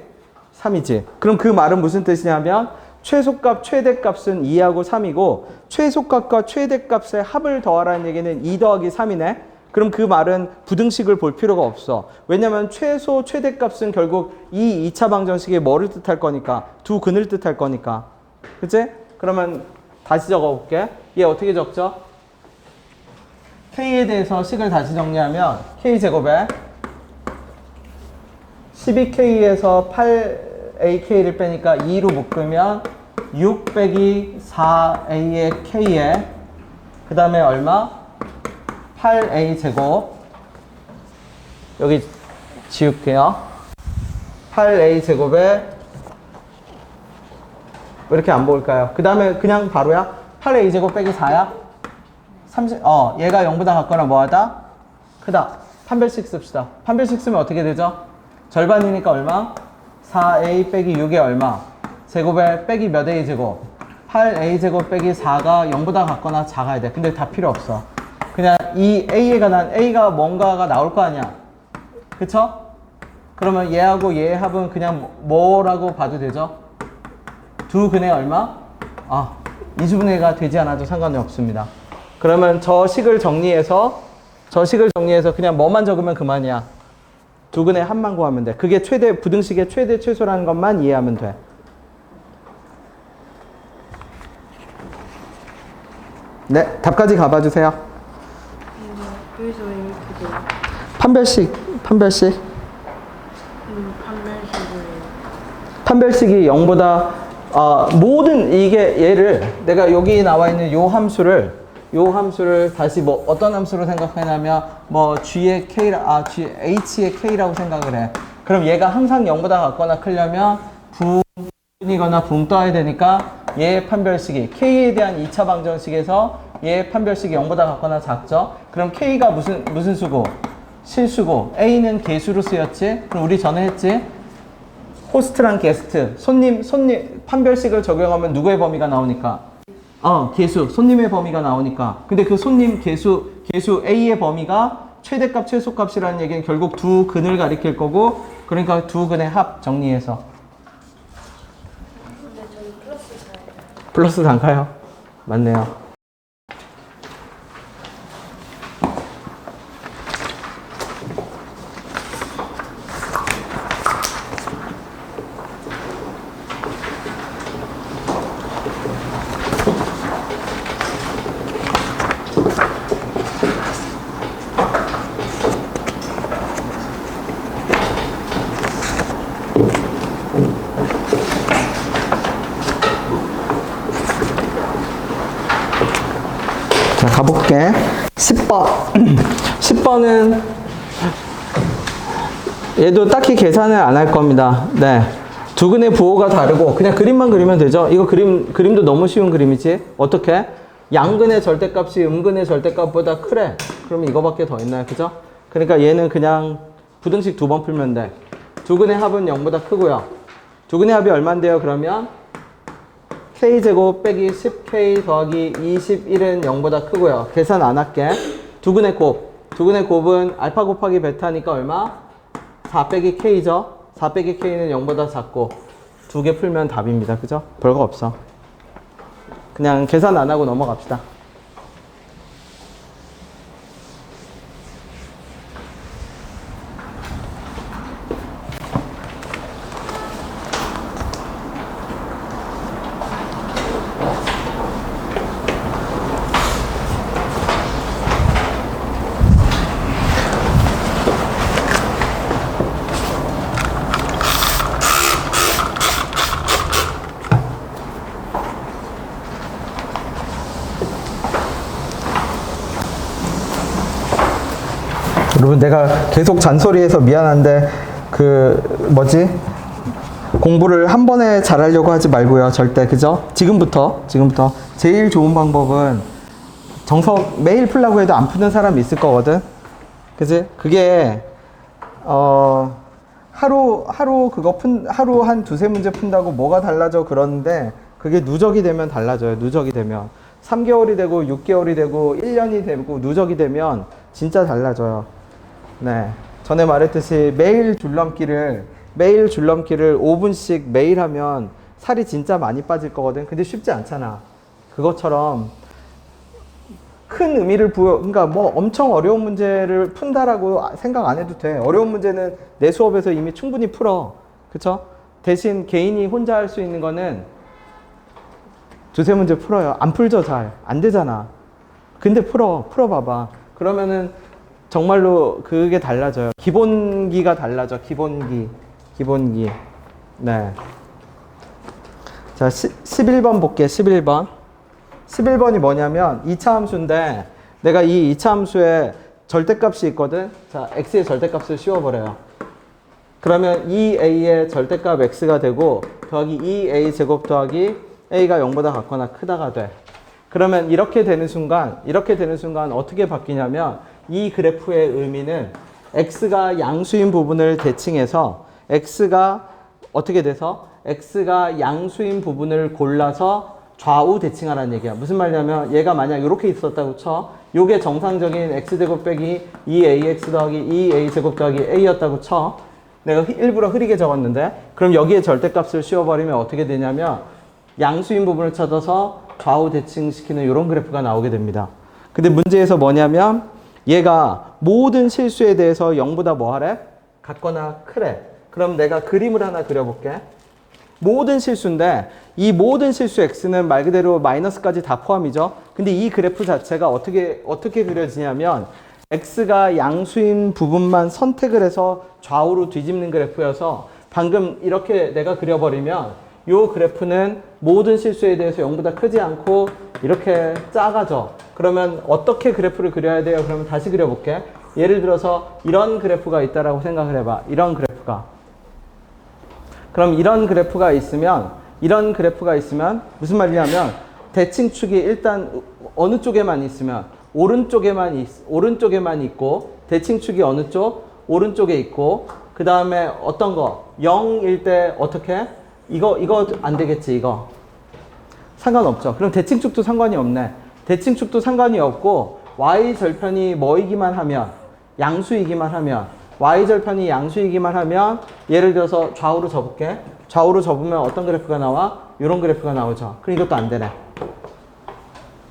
3이지. 그럼 그 말은 무슨 뜻이냐면 최소값, 최대값은 2하고 3이고 최소값과 최대값의 합을 더하라는 얘기는 2 더하기 3이네. 그럼 그 말은 부등식을 볼 필요가 없어. 왜냐면 최소, 최대값은 결국 이 2차 방정식이 뭐를 뜻할 거니까? 두 근을 뜻할 거니까. 그치? 그러면 다시 적어볼게. 얘 어떻게 적죠? k에 대해서 식을 다시 정리하면 k제곱에 12k에서 8ak를 빼니까 2로 묶으면 6 빼기 4a의 k에 그 다음에 얼마? 8a 제곱 여기 지울게요. 8a 제곱에 왜 이렇게 안 보일까요? 그 다음에 그냥 바로야? 8a 제곱 빼기 4야? 30, 얘가 0보다 같거나 뭐하다? 크다. 판별식 씁시다. 판별식 쓰면 어떻게 되죠? 절반이니까 얼마? 4a 빼기 6이 얼마? 제곱에 빼기 몇 a 제곱? 8a 제곱 빼기 4가 0보다 같거나 작아야 돼. 근데 다 필요 없어. 그냥 이 a에 관한 a가 뭔가가 나올 거 아니야. 그쵸? 그러면 얘하고 얘의 합은 그냥 뭐라고 봐도 되죠? 두 근의 얼마? 이수분해가 되지 않아도 상관이 없습니다. 그러면 저 식을 정리해서 그냥 뭐만 적으면 그만이야. 두 근의 합만 구하면 돼. 그게 부등식의 최대 최소라는 것만 이해하면 돼. 네, 답까지 가봐주세요. 여기서 이렇게 돼요. 판별식. 판별식을 판별식이 0보다 모든 얘를 내가 여기 나와 있는 요 함수를 다시 뭐 어떤 함수로 생각하냐면 뭐 h의 k라고 생각을 해. 그럼 얘가 항상 0보다 같거나 크려면 붕이거나 붕 떠야 되니까 얘의 판별식이 k에 대한 2차 방정식에서 얘의 판별식이 0보다 같거나 작죠. 그럼 k가 무슨 수고? 실수고 a는 개수로 쓰였지. 그럼 우리 전에 했지. 호스트랑 게스트, 손님 판별식을 적용하면 누구의 범위가 나오니까? 개수, 손님의 범위가 나오니까. 근데 그 손님 개수 A의 범위가 최대값, 최소값이라는 얘기는 결국 두 근을 가리킬 거고, 그러니까 두 근의 합 정리해서. 근데 저희 플러스 4예요. 플러스 단가요? 맞네요. 자, 가볼게. 10번. 10번은 얘도 딱히 계산을 안 할 겁니다. 네. 두근의 부호가 다르고 그냥 그림만 그리면 되죠. 이거 그림도 너무 쉬운 그림이지. 어떻게? 양근의 절대값이 음근의 절대값보다 크래. 그러면 이거밖에 더 있나요? 그죠? 그러니까 얘는 그냥 부등식 2번 풀면 돼. 두근의 합은 0보다 크고요. 두근의 합이 얼만데요? 그러면 k제곱 빼기 10k 더하기 21은 0보다 크고요. 계산 안 할게. 두근의 곱. 두근의 곱은 알파 곱하기 베타니까 얼마? 4 빼기 k죠? 4 빼기 k는 0보다 작고 두 개 풀면 답입니다. 그죠? 별거 없어. 그냥 계산 안 하고 넘어갑시다. 여러분 내가 계속 잔소리해서 미안한데 공부를 한 번에 잘하려고 하지 말고요. 절대. 그죠? 지금부터 제일 좋은 방법은 정석 매일 풀라고 해도 안 푸는 사람이 있을 거거든. 그지? 그게 하루 한 두세 문제 푼다고 뭐가 달라져 그러는데 그게 누적이 되면 달라져요. 누적이 되면 3개월이 되고 6개월이 되고 1년이 되고 누적이 되면 진짜 달라져요. 네. 전에 말했듯이 매일 줄넘기를 5분씩 매일 하면 살이 진짜 많이 빠질 거거든. 근데 쉽지 않잖아. 그것처럼 큰 의미를 그러니까 뭐 엄청 어려운 문제를 푼다라고 생각 안 해도 돼. 어려운 문제는 내 수업에서 이미 충분히 풀어. 그쵸? 대신 개인이 혼자 할 수 있는 거는 두세 문제 풀어요. 안 풀죠, 잘. 안 되잖아. 근데 풀어봐봐. 그러면은 정말로 그게 달라져요. 기본기가 달라져. 기본기. 네. 자, 11번 볼게. 11번이 뭐냐면 2차 함수인데 내가 이 2차 함수에 절대값이 있거든. 자, x의 절대값을 씌워버려요. 그러면 2a의 절대값 x가 되고 더하기 2a 제곱 더하기 a가 0보다 같거나 크다가 돼. 그러면 이렇게 되는 순간 어떻게 바뀌냐면 이 그래프의 의미는 x가 양수인 부분을 대칭해서 x가 어떻게 돼서 x가 양수인 부분을 골라서 좌우 대칭하라는 얘기야. 무슨 말이냐면 얘가 만약 이렇게 있었다고 쳐. 요게 정상적인 x제곱 빼기 2ax 더하기 2a제곱 더하기 a였다고 쳐. 내가 일부러 흐리게 적었는데 그럼 여기에 절대값을 씌워버리면 어떻게 되냐면 양수인 부분을 찾아서 좌우 대칭시키는 이런 그래프가 나오게 됩니다. 근데 문제에서 뭐냐면 얘가 모든 실수에 대해서 0보다 뭐 하래? 같거나 크래. 그럼 내가 그림을 하나 그려볼게. 모든 실수인데 이 모든 실수 x는 말 그대로 마이너스까지 다 포함이죠. 근데 이 그래프 자체가 어떻게 그려지냐면 x가 양수인 부분만 선택을 해서 좌우로 뒤집는 그래프여서 방금 이렇게 내가 그려버리면 이 그래프는 모든 실수에 대해서 0보다 크지 않고 이렇게 작아져. 그러면 어떻게 그래프를 그려야 돼요? 그러면 다시 그려볼게. 예를 들어서 이런 그래프가 있다라고 생각을 해봐. 이런 그래프가. 그럼 이런 그래프가 있으면 무슨 말이냐면 대칭축이 일단 어느 쪽에만 있으면 오른쪽에만 있고 대칭축이 어느 쪽? 오른쪽에 있고 그 다음에 어떤 거? 0일 때 어떻게? 이거 안 되겠지, 이거. 상관없죠. 그럼 대칭축도 상관이 없네. 대칭축도 상관이 없고 y절편이 뭐이기만 하면 양수이기만 하면 y절편이 양수이기만 하면 예를 들어서 좌우로 접을게. 좌우로 접으면 어떤 그래프가 나와? 이런 그래프가 나오죠. 그럼 이것도 안 되네.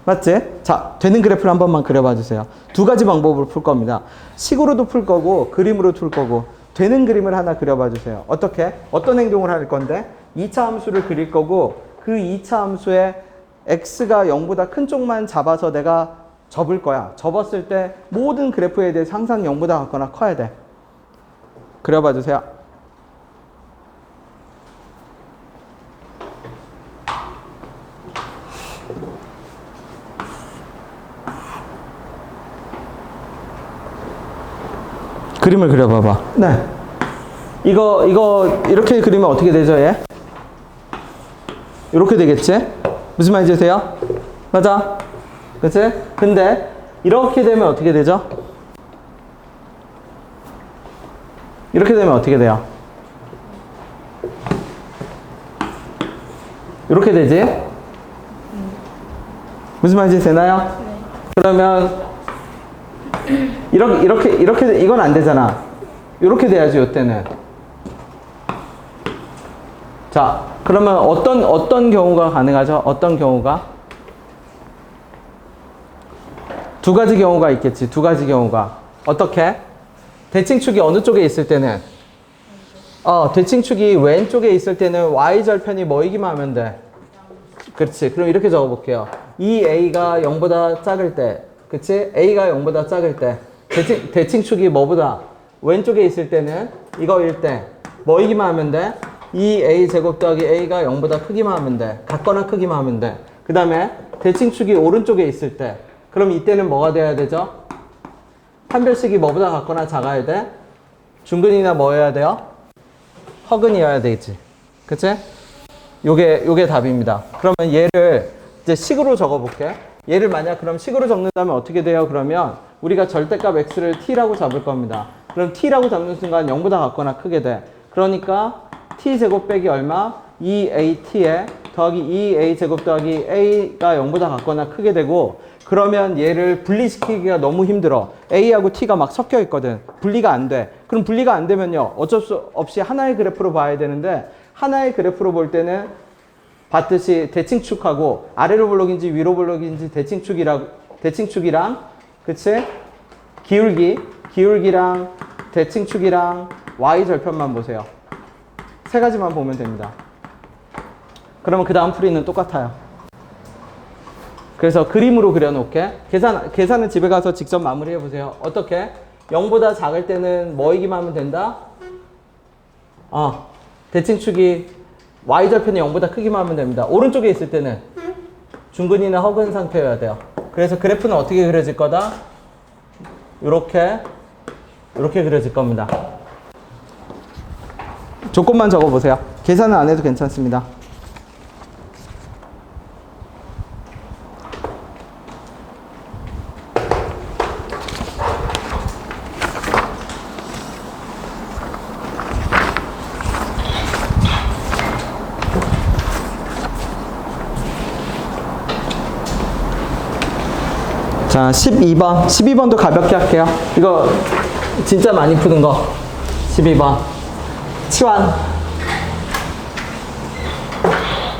맞지? 자, 되는 그래프를 한 번만 그려봐 주세요. 두 가지 방법으로 풀 겁니다. 식으로도 풀 거고 그림으로 풀 거고 되는 그림을 하나 그려봐 주세요. 어떻게? 어떤 행동을 할 건데? 2차 함수를 그릴 거고 그 2차 함수에 x가 0보다 큰 쪽만 잡아서 내가 접을 거야. 접었을 때 모든 그래프에 대해서 항상 0보다 같거나 커야 돼. 그려봐 주세요. 그림을 그려봐봐. 네. 이거 이렇게 그리면 어떻게 되죠, 얘? 이렇게 되겠지? 무슨 말인지 아세요? 맞아? 그치? 근데 이렇게 되면 어떻게 되죠? 이렇게 되면 어떻게 돼요? 이렇게 되지? 무슨 말인지 되나요? 네. 그러면 이렇게 이건 안 되잖아. 이렇게 돼야지 이때는. 자, 그러면 어떤 경우가 가능하죠? 어떤 경우가? 두 가지 경우가 있겠지. 두 가지 경우가. 어떻게? 대칭축이 어느 쪽에 있을 때는? 대칭축이 왼쪽에 있을 때는 y절편이 뭐이기만 하면 돼? 그렇지. 그럼 이렇게 적어볼게요. 이 a가 0보다 작을 때, 그치? a가 0보다 작을 때, 대칭축이 뭐보다? 왼쪽에 있을 때는 이거일 때, 뭐이기만 하면 돼? 2a 제곱 더하기 a가 0보다 크기만 하면 돼. 같거나 크기만 하면 돼. 그 다음에 대칭축이 오른쪽에 있을 때, 그럼 이때는 뭐가 돼야 되죠? 판별식이 뭐보다 같거나 작아야 돼? 중근이나 뭐여야 돼요? 허근이어야 되겠지. 그치? 요게 답입니다. 그러면 얘를 이제 식으로 적어볼게. 얘를 만약 그럼 식으로 적는다면 어떻게 돼요? 그러면 우리가 절대값 x를 t라고 잡을 겁니다. 그럼 t라고 잡는 순간 0보다 같거나 크게 돼. 그러니까 t제곱 빼기 얼마? 2at에 더하기 2a제곱 더하기 a가 0보다 같거나 크게 되고, 그러면 얘를 분리시키기가 너무 힘들어. a하고 t가 막 섞여 있거든. 분리가 안 돼. 그럼 분리가 안 되면요, 어쩔 수 없이 하나의 그래프로 봐야 되는데, 하나의 그래프로 볼 때는 봤듯이 대칭축하고 아래로 볼록인지 위로 볼록인지 대칭축이랑 그치? 기울기랑 대칭축이랑 y절편만 보세요. 세 가지만 보면 됩니다. 그러면 그 다음 풀이는 똑같아요. 그래서 그림으로 그려놓게. 계산은 집에 가서 직접 마무리해 보세요. 어떻게? 0보다 작을 때는 뭐이기만 하면 된다? 대칭축이 y절편이 0보다 크기만 하면 됩니다. 오른쪽에 있을 때는 중근이나 허근 상태여야 돼요. 그래서 그래프는 어떻게 그려질 거다? 이렇게 그려질 겁니다. 조건만 적어보세요. 계산은 안 해도 괜찮습니다. 자, 12번. 12번도 가볍게 할게요. 이거 진짜 많이 푸는 거. 12번.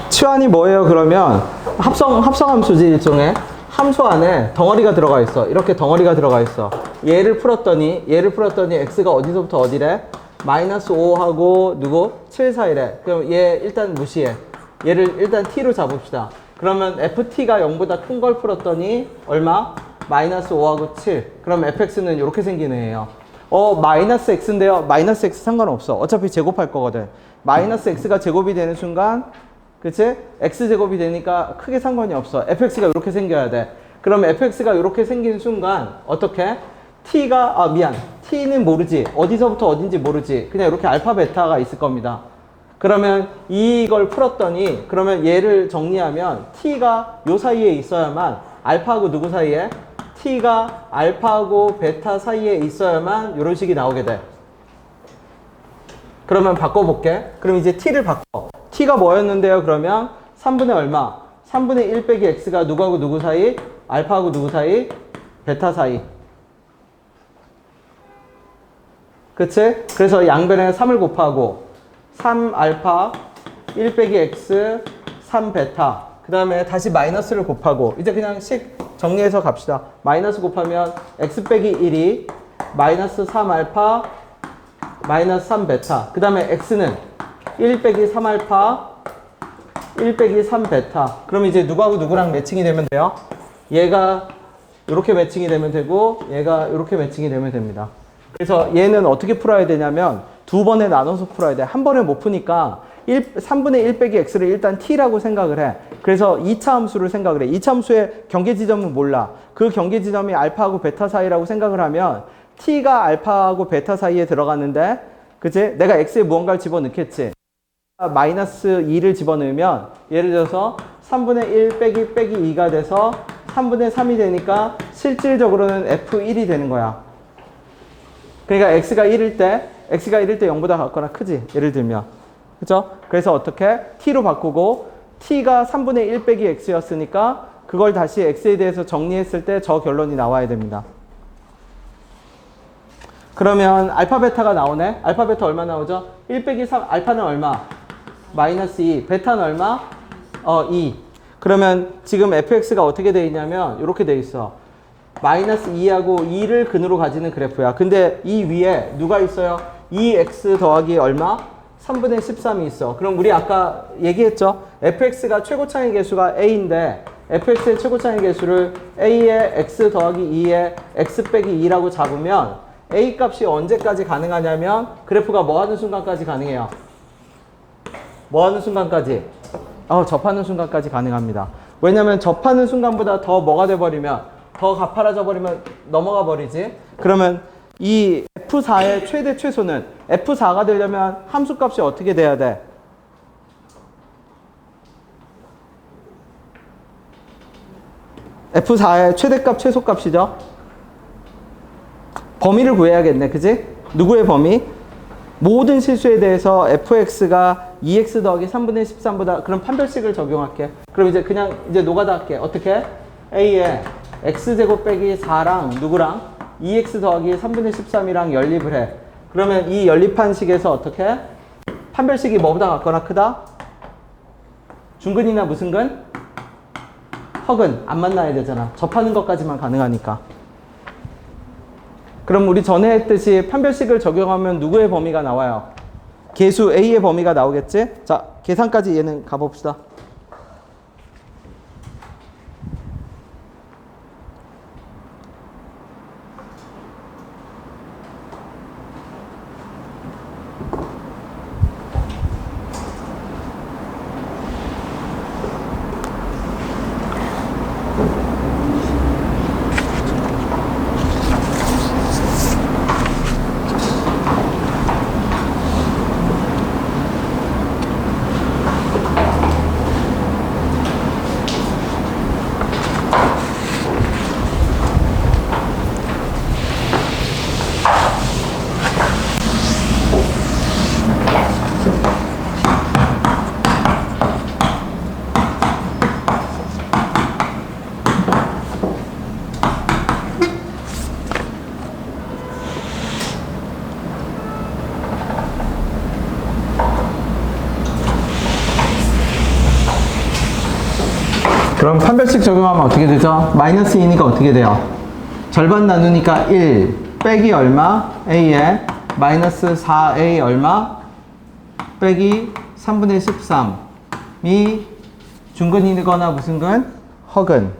치환이 뭐예요? 그러면 합성함수지. 일종의 함수 안에 덩어리가 들어가 있어. 이렇게 덩어리가 들어가 있어. 얘를 풀었더니 x가 어디서부터 어디래? 마이너스 5하고 누구? 7 사이래. 그럼 얘 일단 무시해. 얘를 일단 t로 잡읍시다. 그러면 ft가 0보다 큰 걸 풀었더니 얼마? 마이너스 5하고 7. 그럼 fx는 이렇게 생긴 애예요. 마이너스 x인데요. 마이너스 x 상관없어. 어차피 제곱할 거거든. 마이너스 x가 제곱이 되는 순간, 그치? x제곱이 되니까 크게 상관이 없어. fx가 이렇게 생겨야 돼. 그럼 fx가 이렇게 생긴 순간 어떻게? t는 모르지. 어디서부터 어딘지 모르지. 그냥 이렇게 알파 베타가 있을 겁니다. 그러면 이걸 풀었더니, 그러면 얘를 정리하면 t가 요 사이에 있어야만, 알파하고 누구 사이에? t가 알파하고 베타 사이에 있어야만 이런 식이 나오게 돼. 그러면 바꿔볼게. 그럼 이제 t를 바꿔. t가 뭐였는데요? 그러면 3분의 얼마? 3분의 1 빼기 x가 누구하고 누구 사이? 알파하고 누구 사이? 베타 사이. 그치? 그래서 양변에 3을 곱하고 3알파 1 빼기 x 3베타, 그 다음에 다시 마이너스를 곱하고, 이제 그냥 식 정리해서 갑시다. 마이너스 곱하면 x 빼기 1이 마이너스 3알파 마이너스 3베타, 그 다음에 x는 1 빼기 3알파 1 빼기 3베타. 그럼 이제 누구하고 누구랑 매칭이 되면 돼요? 얘가 이렇게 매칭이 되면 되고 얘가 이렇게 매칭이 되면 됩니다. 그래서 얘는 어떻게 풀어야 되냐면 두 번에 나눠서 풀어야 돼. 한 번에 못 푸니까 3분의 1 빼기 x를 일단 t라고 생각을 해. 그래서 2차 함수를 생각을 해. 2차 함수의 경계 지점은 몰라. 그 경계 지점이 알파하고 베타 사이라고 생각을 하면 t가 알파하고 베타 사이에 들어갔는데, 그치? 내가 x에 무언가를 집어넣겠지. 마이너스 2를 집어넣으면, 예를 들어서 3분의 1 빼기 2가 돼서 3분의 3이 되니까 실질적으로는 f1이 되는 거야. 그러니까 x가 1일 때 0보다 같거나 크지? 예를 들면. 그죠? 그래서 어떻게? t로 바꾸고, t가 3분의 1 빼기 x였으니까 그걸 다시 x에 대해서 정리했을 때 저 결론이 나와야 됩니다. 그러면 알파 베타가 나오네. 알파 베타 얼마 나오죠? 1 빼기 3, 알파는 얼마? 마이너스 2. 베타는 얼마? 2. 그러면 지금 fx가 어떻게 되어 있냐면 이렇게 되어 있어. 마이너스 2하고 2를 근으로 가지는 그래프야. 근데 이 위에 누가 있어요? 2x 더하기 얼마? 3분의 13이 있어. 그럼 우리 아까 얘기했죠? fx가 최고차의 개수가 a인데 fx의 최고차의 개수를 a의 x 더하기 2의 x 빼기 2라고 잡으면 a 값이 언제까지 가능하냐면 그래프가 뭐 하는 순간까지 가능해요? 뭐 하는 순간까지? 접하는 순간까지 가능합니다. 왜냐면 접하는 순간보다 더 뭐가 돼버리면 더 가파라져 버리면 넘어가 버리지. 그러면 이 F4의 최대 최소는 F4가 되려면 함수값이 어떻게 돼야 돼? F4의 최대값 최소값이죠. 범위를 구해야겠네. 그지? 누구의 범위? 모든 실수에 대해서 fx가 2x 더하기 3분의 13보다 그럼 판별식을 적용할게. 그럼 이제 그냥 이제 노가다 할게. 어떻게? a에 x제곱 빼기 4랑 누구랑? 2x 더하기 3분의 13이랑 연립을 해. 그러면 이 연립한 식에서 어떻게? 판별식이 뭐보다 같거나 크다? 중근이나 무슨 근? 허근. 안 만나야 되잖아. 접하는 것까지만 가능하니까. 그럼 우리 전에 했듯이 판별식을 적용하면 누구의 범위가 나와요? 계수 A의 범위가 나오겠지? 자, 계산까지 얘는 가봅시다. 그럼 판별식 적용하면 어떻게 되죠? 마이너스 2니까 어떻게 돼요? 절반 나누니까 1 빼기 얼마? A에 마이너스 4A 얼마? 빼기 3분의 13이 중근이거나 무슨 근? 허근.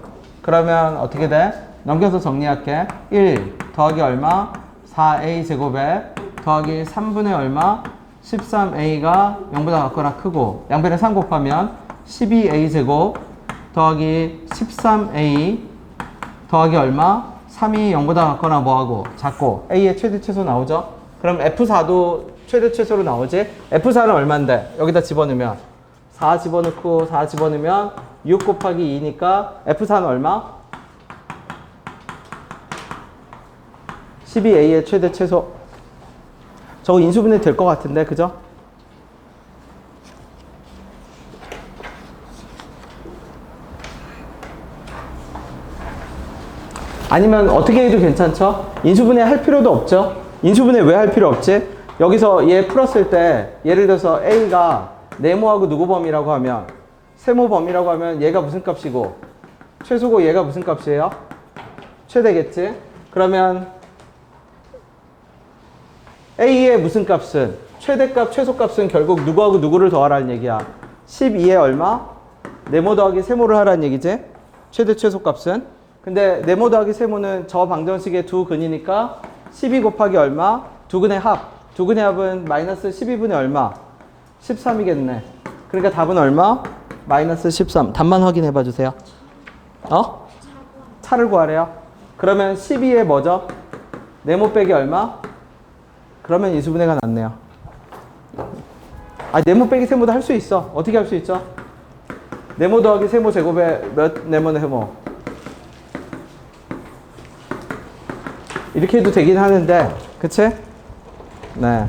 그러면 어떻게 돼? 넘겨서 정리할게. 1 더하기 얼마? 4A 제곱에 더하기 3분의 얼마? 13A가 0보다 같거나 크고 양변에 3 곱하면 12A 제곱 더하기 13A 더하기 얼마? 3이 0보다 같거나 뭐하고 작고 A의 최대 최소 나오죠? 그럼 F4도 최대 최소로 나오지? F4는 얼만데? 여기다 집어넣으면 4 집어넣고 4 집어넣으면 6 곱하기 2니까 F4는 얼마? 12A의 최대 최소. 저거 인수분해 될 것 같은데, 그죠? 아니면 어떻게 해도 괜찮죠? 인수분해 할 필요도 없죠? 인수분해 왜 할 필요 없지? 여기서 얘 풀었을 때 예를 들어서 A가 네모하고 누구 범위라고 하면 세모 범위라고 하면 얘가 무슨 값이고 최소고 얘가 무슨 값이에요? 최대겠지? 그러면 A의 무슨 값은 최대값, 최소값은 결국 누구하고 누구를 더하라는 얘기야. 12에 얼마? 네모 더하기 세모를 하라는 얘기지? 최대, 최소값은? 근데 네모 더하기 세모는 저 방정식의 두 근이니까 12 곱하기 얼마? 두 근의 합. 두 근의 합은 마이너스 12분의 얼마? 13이겠네. 그러니까 답은 얼마? 마이너스 13. 답만 확인해 봐 주세요. 차를 구하래요. 그러면 12에 뭐죠? 네모 빼기 얼마? 그러면 인수분해가 낫네요. 아, 네모 빼기 세모도 할 수 있어. 어떻게 할 수 있죠? 네모 더하기 세모 제곱에 몇 네모는 세모. 이렇게 해도 되긴 하는데, 그치? 네.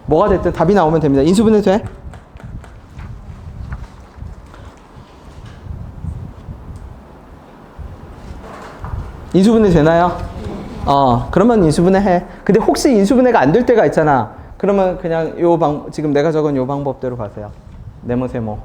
뭐가 됐든 답이 나오면 됩니다. 인수분해 돼? 인수분해 되나요? 그러면 인수분해 해. 근데 혹시 인수분해가 안 될 때가 있잖아. 그러면 그냥 지금 내가 적은 요 방법대로 가세요. 네모, 세모.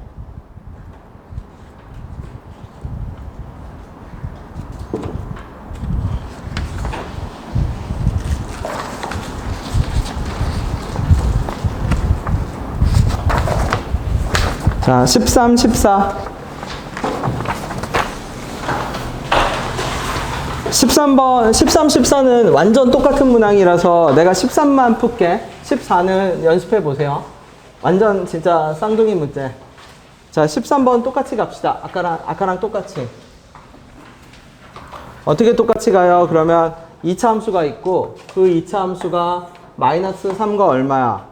자, 13, 14. 13번, 13, 14는 완전 똑같은 문항이라서 내가 13만 풀게. 14는 연습해 보세요. 완전 진짜 쌍둥이 문제. 자, 13번 똑같이 갑시다. 아까랑 똑같이. 어떻게 똑같이 가요? 그러면 2차 함수가 있고, 그 2차 함수가 마이너스 3과 얼마야?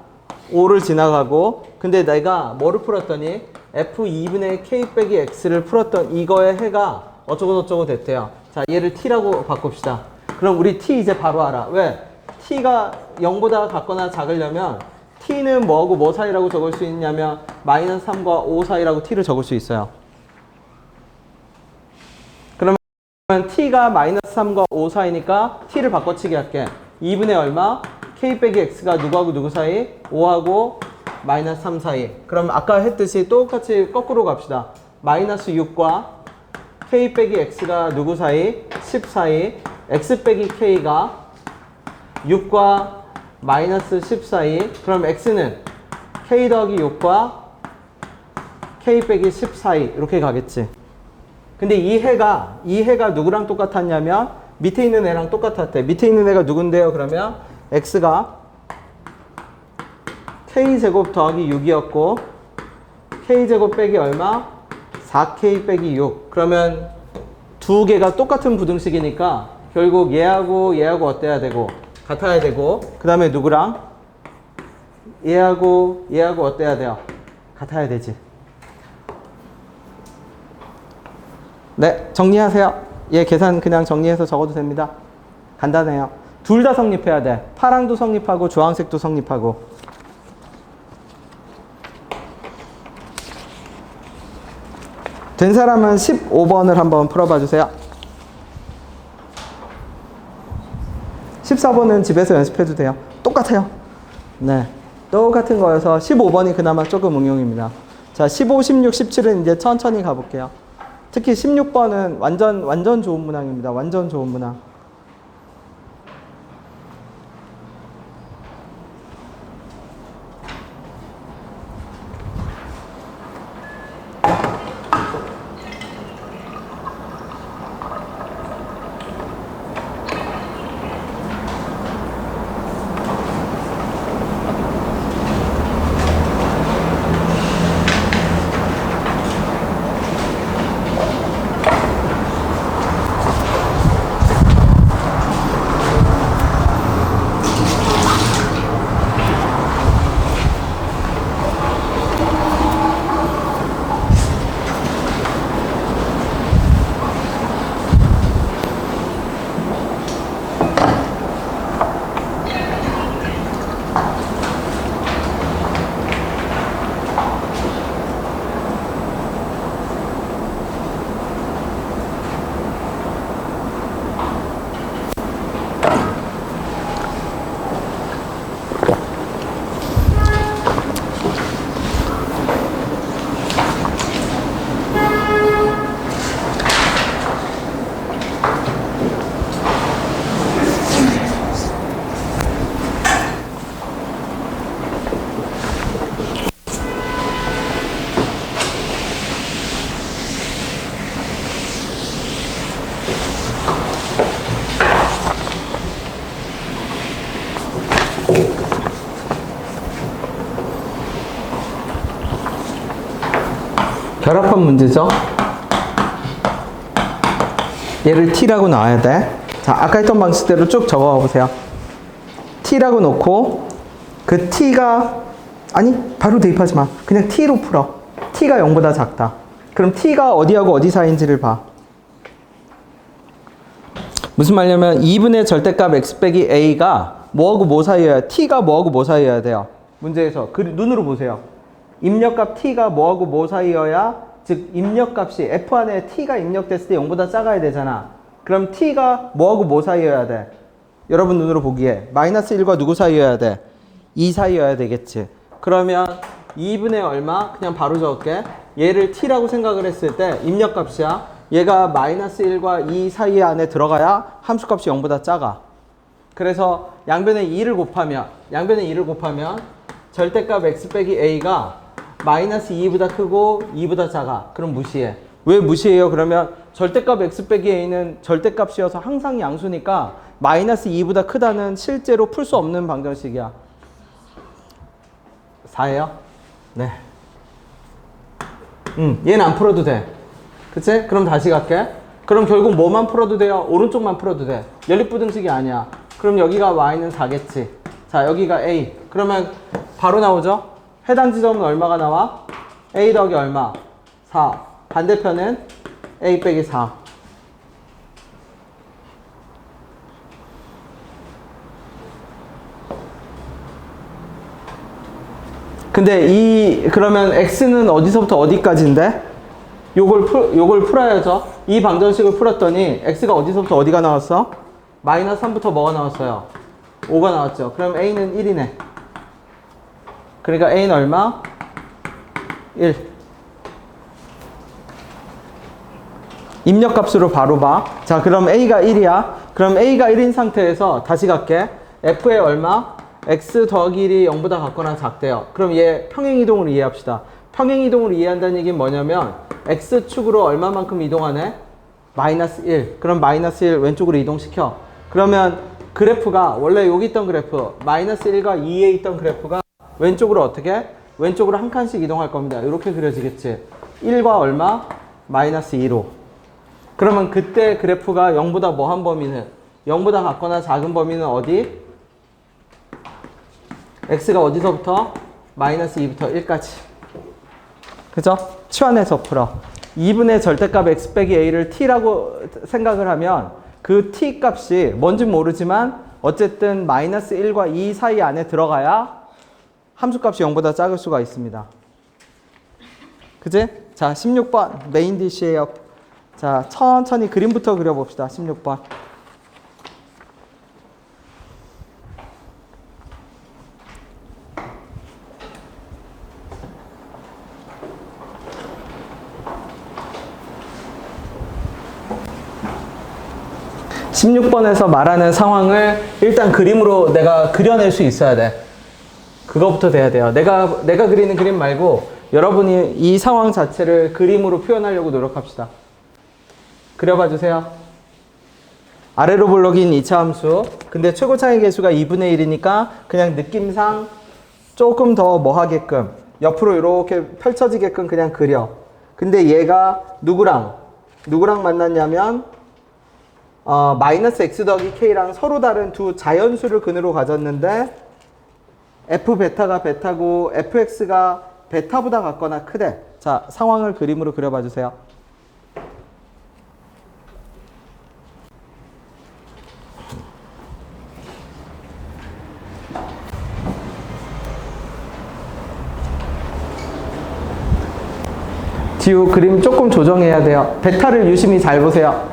5를 지나가고, 근데 내가 뭐를 풀었더니 f2분의 k 빼기 x를 풀었던 이거의 해가 어쩌고저쩌고 됐대요. 자, 얘를 t라고 바꿉시다. 그럼 우리 t 이제 바로 알아. 왜? t가 0보다 같거나 작으려면 t는 뭐하고 뭐 사이라고 적을 수 있냐면 마이너스 3과 5 사이라고 t를 적을 수 있어요. 그러면 t가 마이너스 3과 5 사이니까 t를 바꿔치기 할게. 2분의 얼마? k 빼기 x가 누구하고 누구 사이? 5하고 마이너스 3 사이. 그럼 아까 했듯이 똑같이 거꾸로 갑시다. 마이너스 6과 k 빼기 x가 누구 사이? 10 사이. x 빼기 k가 6과 마이너스 10 사이. 그럼 x는 k 더하기 6과 k 빼기 10 사이. 이렇게 가겠지. 근데 이 해가 누구랑 똑같았냐면 밑에 있는 애랑 똑같았대. 밑에 있는 애가 누군데요? 그러면 x가 k제곱 더하기 6이었고 k제곱 빼기 얼마? 4k 빼기 6. 그러면 두 개가 똑같은 부등식이니까 결국 얘하고 어때야 되고? 같아야 되고, 그 다음에 누구랑? 얘하고 어때야 돼요? 같아야 되지. 네, 정리하세요. 얘 계산 그냥 정리해서 적어도 됩니다. 간단해요. 둘 다 성립해야 돼. 파랑도 성립하고 주황색도 성립하고. 된 사람은 15번을 한번 풀어봐 주세요. 14번은 집에서 연습해도 돼요. 똑같아요. 네, 똑같은 거여서 15번이 그나마 조금 응용입니다. 자, 15, 16, 17은 이제 천천히 가볼게요. 특히 16번은 완전 좋은 문항입니다. 완전 좋은 문항. 결합한 문제죠. 얘를 t라고 나와야 돼. 자, 아까 했던 방식대로 쭉 적어보세요. t라고 놓고 그 t가 아니 바로 대입하지 마. 그냥 t로 풀어. t가 0보다 작다. 그럼 t가 어디하고 어디 사이인지를 봐. 무슨 말이냐면 2분의 절대값 x 빼기 a가 뭐하고 뭐 사이여야 t가 뭐하고 뭐 사이여야 돼요. 문제에서 눈으로 보세요. 입력값 t가 뭐하고 뭐 사이여야 즉 입력값이 f 안에 t가 입력됐을 때 0보다 작아야 되잖아. 그럼 t가 뭐하고 뭐 사이여야 돼? 여러분 눈으로 보기에 마이너스 1과 누구 사이여야 돼? 2 사이여야 되겠지. 그러면 2분의 얼마? 그냥 바로 적을게. 얘를 t라고 생각을 했을 때 입력값이야. 얘가 마이너스 1과 2 사이 안에 들어가야 함수값이 0보다 작아. 그래서 양변에 2를 곱하면 절대값 x 빼기 a가 마이너스 2보다 크고 2보다 작아. 그럼 무시해. 왜 무시해요? 그러면 절대값 x 빼기 a는 절대값이어서 항상 양수니까 마이너스 2보다 크다는 실제로 풀 수 없는 방정식이야. 4예요? 네. 얘는 안 풀어도 돼. 그치? 그럼 다시 갈게. 그럼 결국 뭐만 풀어도 돼요? 오른쪽만 풀어도 돼. 연립부등식이 아니야. 그럼 여기가 y는 4겠지. 자, 여기가 a. 그러면 바로 나오죠? 해당 지점은 얼마가 나와? a 더하기 얼마? 4. 반대편은 a 빼기 4. 근데 그러면 x는 어디서부터 어디까지인데? 요걸 풀어야죠. 이 방정식을 풀었더니 x가 어디서부터 어디가 나왔어? 마이너스 3부터 뭐가 나왔어요? 5가 나왔죠. 그럼 a는 1이네. 그러니까 a는 얼마? 1. 입력값으로 바로 봐. 자, 그럼 a가 1이야. 그럼 a가 1인 상태에서 다시 갈게. f의 얼마? x 더하기 1이 0보다 같거나 작대요. 그럼 얘 평행이동으로 이해합시다. 평행이동으로 이해한다는 얘기는 뭐냐면 x축으로 얼마만큼 이동하네? 마이너스 1. 그럼 마이너스 1 왼쪽으로 이동시켜. 그러면 그래프가 원래 여기 있던 그래프 마이너스 1과 2에 있던 그래프가 왼쪽으로 어떻게? 왼쪽으로 한 칸씩 이동할 겁니다. 이렇게 그려지겠지. 1과 얼마? 마이너스 2로. 그러면 그때 그래프가 0보다 뭐한 범위는? 0보다 같거나 작은 범위는 어디? x가 어디서부터? 마이너스 2부터 1까지. 그죠? 치환해서 풀어. 2분의 절대값 x 빼기 a를 t라고 생각을 하면 그 t 값이 뭔진 모르지만 어쨌든 마이너스 1과 2 사이 안에 들어가야 함수값이 0보다 작을 수가 있습니다. 그지? 자, 16번 메인 디시에요. 자, 천천히 그림부터 그려봅시다. 16번. (16번에서) 말하는 상황을 일단 그림으로 내가 그려낼 수 있어야 돼. 그거부터 돼야 돼요. 내가 그리는 그림 말고 여러분이 이 상황 자체를 그림으로 표현하려고 노력합시다. 그려봐 주세요. 아래로 블록인 2차 함수. 근데 최고차의 계수가 2분의 1이니까 그냥 느낌상 조금 더 뭐 하게끔 옆으로 이렇게 펼쳐지게끔 그냥 그려. 근데 얘가 누구랑 만났냐면 마이너스 x 더하기 k랑 서로 다른 두 자연수를 근으로 가졌는데 f 베타가 베타고 fx가 베타보다 같거나 크대. 자, 상황을 그림으로 그려봐 주세요. 뒤로 그림 조금 조정해야 돼요. 베타를 유심히 잘 보세요.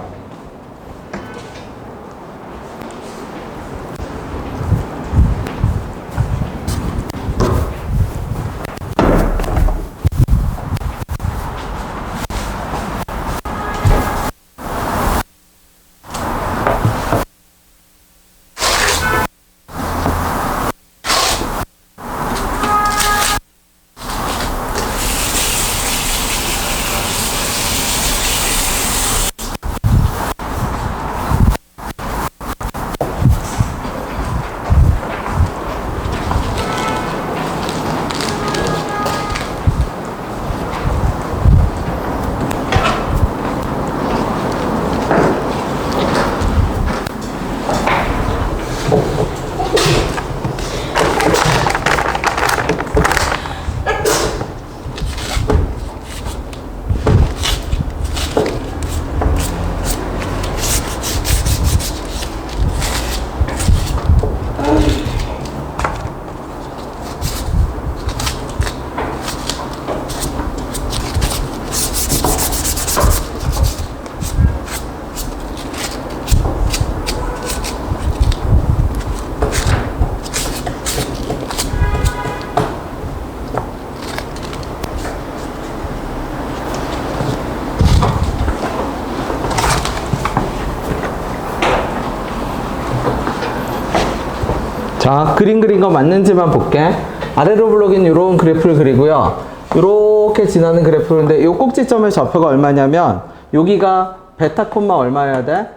자, 그린 거 맞는지만 볼게. 아래로 블록인 이런 그래프를 그리고요. 이렇게 지나는 그래프인데 이 꼭지점의 좌표가 얼마냐면 여기가 베타 콤마 얼마여야 돼?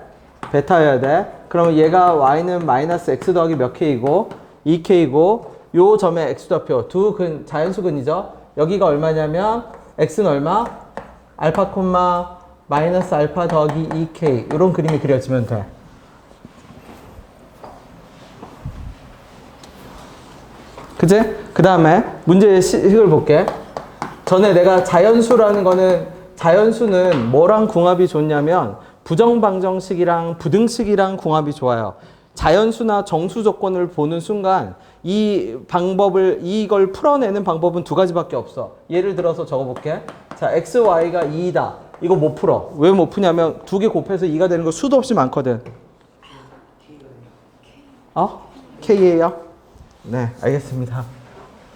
베타여야 돼. 그러면 얘가 y는 마이너스 x 더하기 몇 k이고 2k이고 요 점의 x좌표 두 자연수근이죠. 여기가 얼마냐면 x는 얼마? 알파 콤마 마이너스 알파 더하기 2k 이런 그림이 그려지면 돼. 그치? 그 다음에 문제의 식을 볼게. 전에 내가 자연수라는 거는 자연수는 뭐랑 궁합이 좋냐면 부정방정식이랑 부등식이랑 궁합이 좋아요. 자연수나 정수 조건을 보는 순간 이 방법을 이걸 풀어내는 방법은 두 가지밖에 없어. 예를 들어서 적어볼게. 자, x, y가 2다. 이거 못 풀어. 왜 못 푸냐면 두 개 곱해서 2가 되는 거 수도 없이 많거든. K예요? 네, 알겠습니다.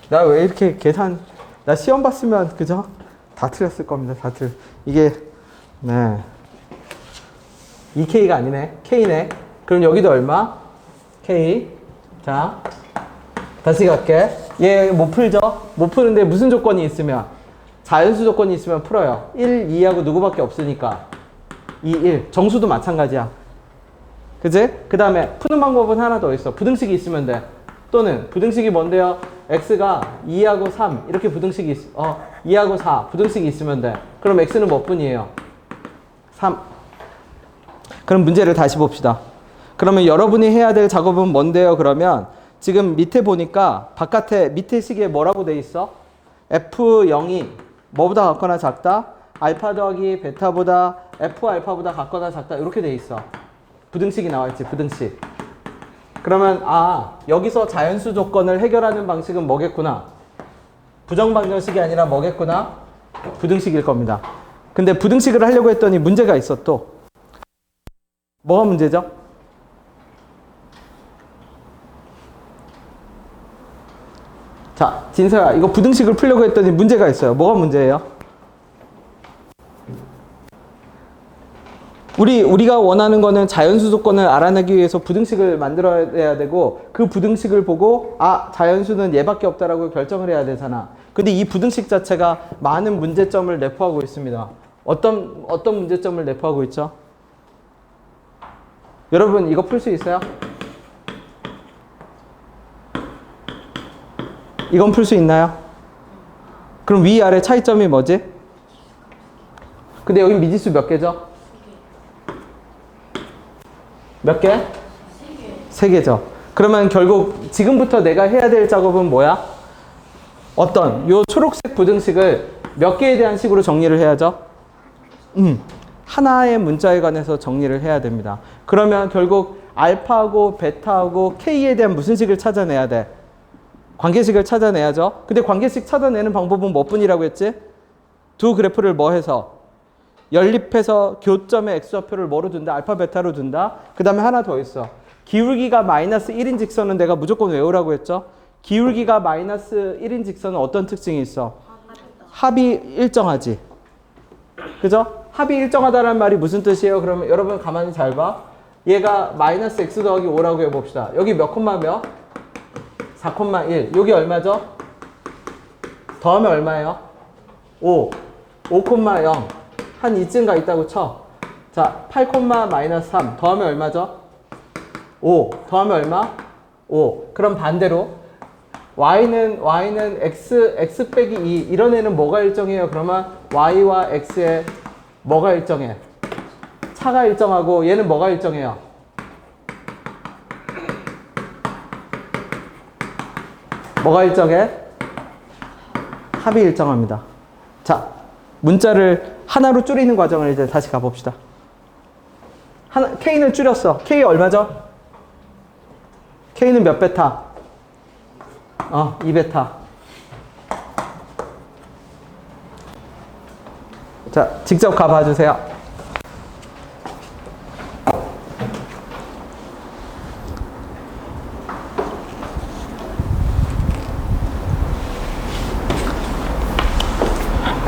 나 왜 이렇게 나 시험 봤으면 그죠? 다 틀렸을 겁니다. 이게 네. 2K가 아니네. K네. 그럼 여기도 얼마? K. 자, 다시 갈게. 얘 못 풀죠? 못 푸는데 무슨 조건이 있으면? 자연수 조건이 있으면 풀어요. 1, 2하고 누구밖에 없으니까. 2, 1. 정수도 마찬가지야. 그치? 그 다음에 푸는 방법은 하나 더 있어. 부등식이 있으면 돼. 또는 부등식이 뭔데요? x가 2하고 3 이렇게 부등식이 2하고 4 부등식이 있으면 돼. 그럼 x는 몇 분이에요? 3. 그럼 문제를 다시 봅시다. 그러면 여러분이 해야 될 작업은 뭔데요? 그러면 지금 밑에 보니까 밑에 식에 뭐라고 돼 있어? f0이 뭐보다 같거나 작다? 알파 더하기 베타보다 f 알파보다 같거나 작다 이렇게 돼 있어. 부등식이 나와 있지. 부등식. 그러면 여기서 자연수 조건을 해결하는 방식은 뭐겠구나? 부정방정식이 아니라 뭐겠구나? 부등식일 겁니다. 근데 부등식을 하려고 했더니 문제가 있어 또. 뭐가 문제죠? 자, 진서야, 이거 부등식을 풀려고 했더니 문제가 있어요. 뭐가 문제예요? 우리가 원하는 거는 자연수 조건을 알아내기 위해서 부등식을 만들어야 되고 그 부등식을 보고 자연수는 얘밖에 없다라고 결정을 해야 되잖아. 근데 이 부등식 자체가 많은 문제점을 내포하고 있습니다. 어떤 문제점을 내포하고 있죠? 여러분 이거 풀 수 있어요? 이건 풀 수 있나요? 그럼 위아래 차이점이 뭐지? 근데 여기 미지수 몇 개죠? 몇 개? 3개. 3개죠. 그러면 결국 지금부터 내가 해야 될 작업은 뭐야? 요 초록색 부등식을 몇 개에 대한 식으로 정리를 해야죠? 하나의 문자에 관해서 정리를 해야 됩니다. 그러면 결국 알파하고 베타하고 K에 대한 무슨 식을 찾아내야 돼? 관계식을 찾아내야죠. 근데 관계식 찾아내는 방법은 몇 분이라고 했지? 두 그래프를 뭐 해서? 연립해서 교점의 x좌표를 뭐로 둔다? 알파 베타로 둔다. 그 다음에 하나 더 있어. 기울기가 마이너스 1인 직선은 내가 무조건 외우라고 했죠. 기울기가 마이너스 1인 직선은 어떤 특징이 있어? 합이 일정하지. 그죠? 합이 일정하다는 말이 무슨 뜻이에요? 그러면 여러분 가만히 잘 봐. 얘가 마이너스 x 더하기 5라고 해봅시다. 여기 몇 콤마 몇? 4,1. 여기 얼마죠? 더하면 얼마예요? 5. 5,0. 한 이쯤가 있다고 쳐. 자, 8, 마이너스 3 더하면 얼마죠? 5 더하면 얼마? 5. 그럼 반대로 y는 x 빼기 2 이런 애는 뭐가 일정해요? 그러면 y와 x의 뭐가 일정해? 차가 일정하고 얘는 뭐가 일정해요? 뭐가 일정해? 합이 일정합니다. 자, 문자를 하나로 줄이는 과정을 이제 다시 가봅시다. K는 줄였어. K 얼마죠? K는 몇 베타? 2베타. 자, 직접 가봐 주세요.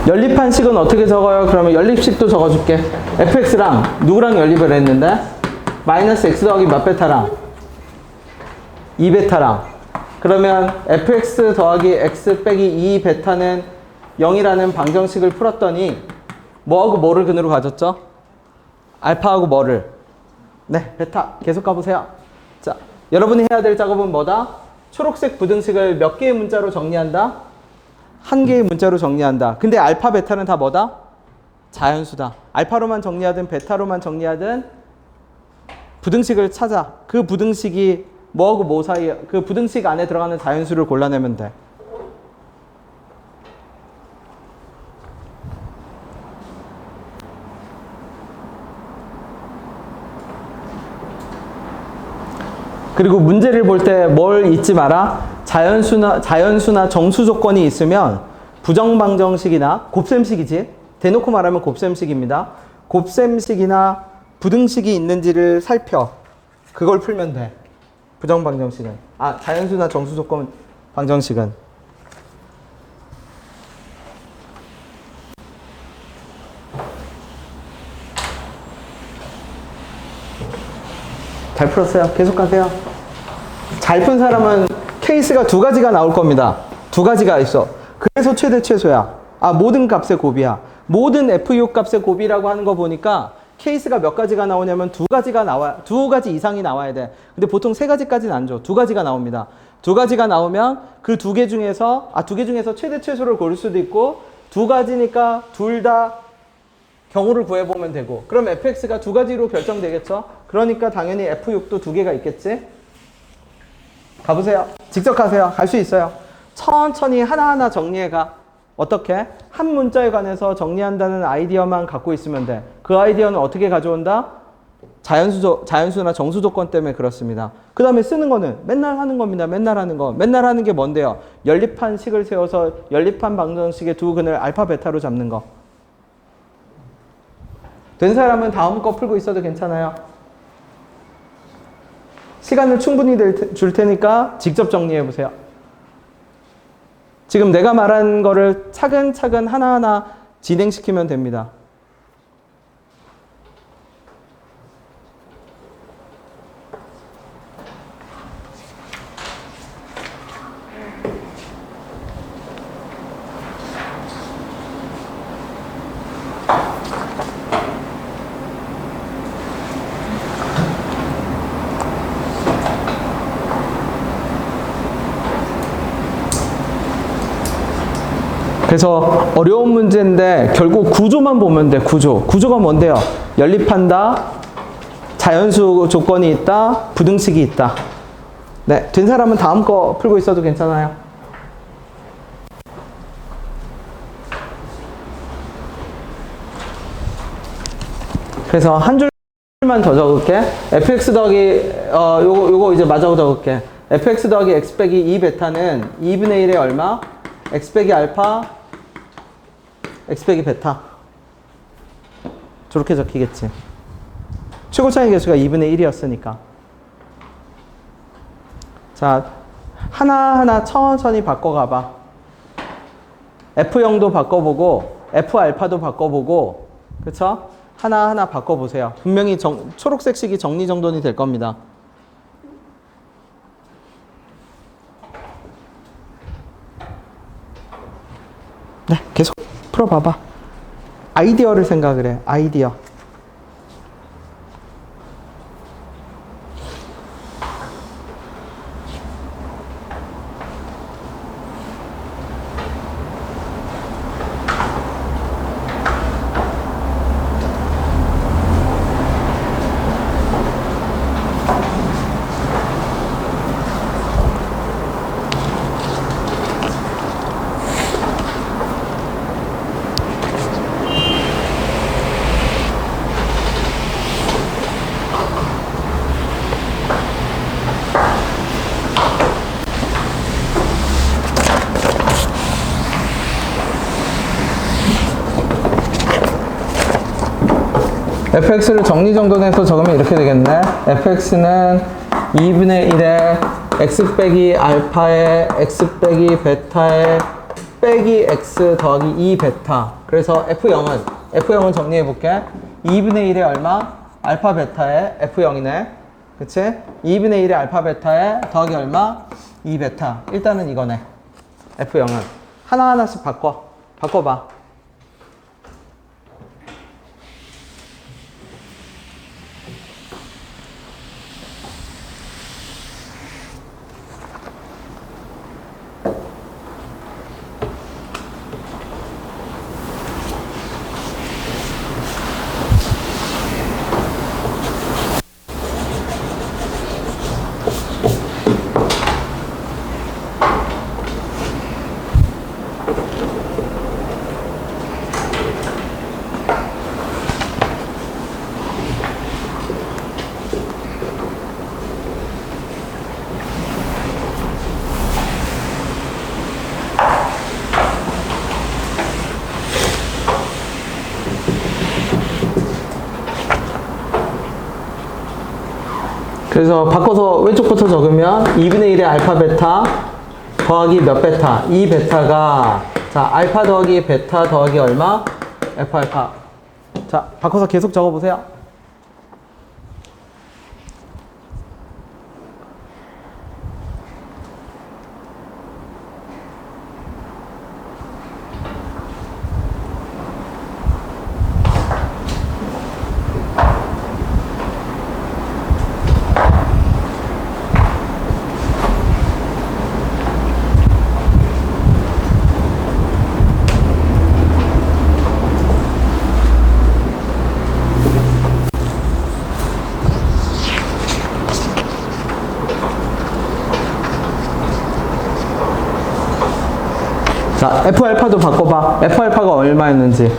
연립한 식은 어떻게 적어요? 그러면 연립식도 적어줄게. fx랑 누구랑 연립을 했는데? 마이너스 x 더하기 몇 베타랑? 2베타랑 그러면 fx 더하기 x 빼기 2 베타는 0이라는 방정식을 풀었더니 뭐하고 뭐를 근으로 가졌죠? 알파하고 뭐를? 네, 베타. 계속 가보세요. 자, 여러분이 해야 될 작업은 뭐다? 초록색 부등식을 몇 개의 문자로 정리한다? 한 개의 문자로 정리한다. 근데 알파, 베타는 다 뭐다? 자연수다. 알파로만 정리하든 베타로만 정리하든 부등식을 찾아. 그 부등식이 뭐하고 뭐 사이에, 그 부등식 안에 들어가는 자연수를 골라내면 돼. 그리고 문제를 볼 때 뭘 잊지 마라. 자연수나 정수 조건이 있으면 부정방정식이나 곱셈식이지. 대놓고 말하면 곱셈식입니다. 곱셈식이나 부등식이 있는지를 살펴. 그걸 풀면 돼. 부정방정식은. 자연수나 정수 조건 방정식은. 잘 풀었어요. 계속 가세요. 잘 푼 사람은 케이스가 두 가지가 나올 겁니다. 두 가지가 있어. 그래서 최대 최소야. 모든 값의 곱이야. 모든 FU 값의 곱이라고 하는 거 보니까 케이스가 몇 가지가 나오냐면 두 가지 이상이 나와야 돼. 근데 보통 세 가지까지는 안 줘. 두 가지가 나옵니다. 두 가지가 나오면 그 두 개 중에서 최대 최소를 고를 수도 있고 두 가지니까 둘 다 경우를 구해보면 되고 그럼 fx가 두 가지로 결정되겠죠? 그러니까 당연히 f6도 두 개가 있겠지? 가보세요. 직접 가세요. 갈 수 있어요. 천천히 하나하나 정리해가. 어떻게? 한 문자에 관해서 정리한다는 아이디어만 갖고 있으면 돼. 그 아이디어는 어떻게 가져온다? 자연수나 정수 조건 때문에 그렇습니다. 그 다음에 쓰는 거는 맨날 하는 겁니다. 맨날 하는 거. 맨날 하는 게 뭔데요? 연립한 식을 세워서 연립한 방정식의 두 근을 알파, 베타로 잡는 거. 된 사람은 다음 거 풀고 있어도 괜찮아요. 시간을 충분히 줄 테니까 직접 정리해 보세요. 지금 내가 말한 거를 차근차근 하나하나 진행시키면 됩니다. 그래서 어려운 문제인데 결국 구조만 보면 돼. 구조가 뭔데요? 연립한다, 자연수 조건이 있다, 부등식이 있다. 네, 된 사람은 다음 거 풀고 있어도 괜찮아요. 그래서 한 줄만 더 적을게. fx 더하기 요거 이제 마저 적을게. fx 더하기 x 빼기 2 베타는 2분의 1에 얼마? x 빼기 알파 x 빼기 베타. 저렇게 적히겠지. 최고 차이 개수가 2분의 1이었으니까. 자, 하나하나 천천히 바꿔가봐. F0도 바꿔보고 F알파도 바꿔보고 그쵸? 하나하나 바꿔보세요. 분명히 초록색 식이 정리정돈이 될 겁니다. 네, 계속 풀어봐봐. 아이디어를 생각을 해. 아이디어. fx를 정리정돈해서 적으면 이렇게 되겠네. fx는 2분의 1에 x 빼기 알파에 x 빼기 베타에 빼기 x 더하기 2 베타. 그래서 F0은 정리해볼게. 2분의 1에 얼마? 알파 베타에 F0이네. 그치? 2분의 1의 알파 베타에 더하기 얼마? 2베타. 일단은 이거네. F0은. 하나하나씩 바꿔봐. 그래서 바꿔서 왼쪽부터 적으면 2분의 1의 알파 베타 더하기 몇 베타? 2베타가 자 알파 더하기 베타 더하기 얼마? F 알파. 자 바꿔서 계속 적어보세요. 자, F알파도 바꿔봐. F알파가 얼마였는지.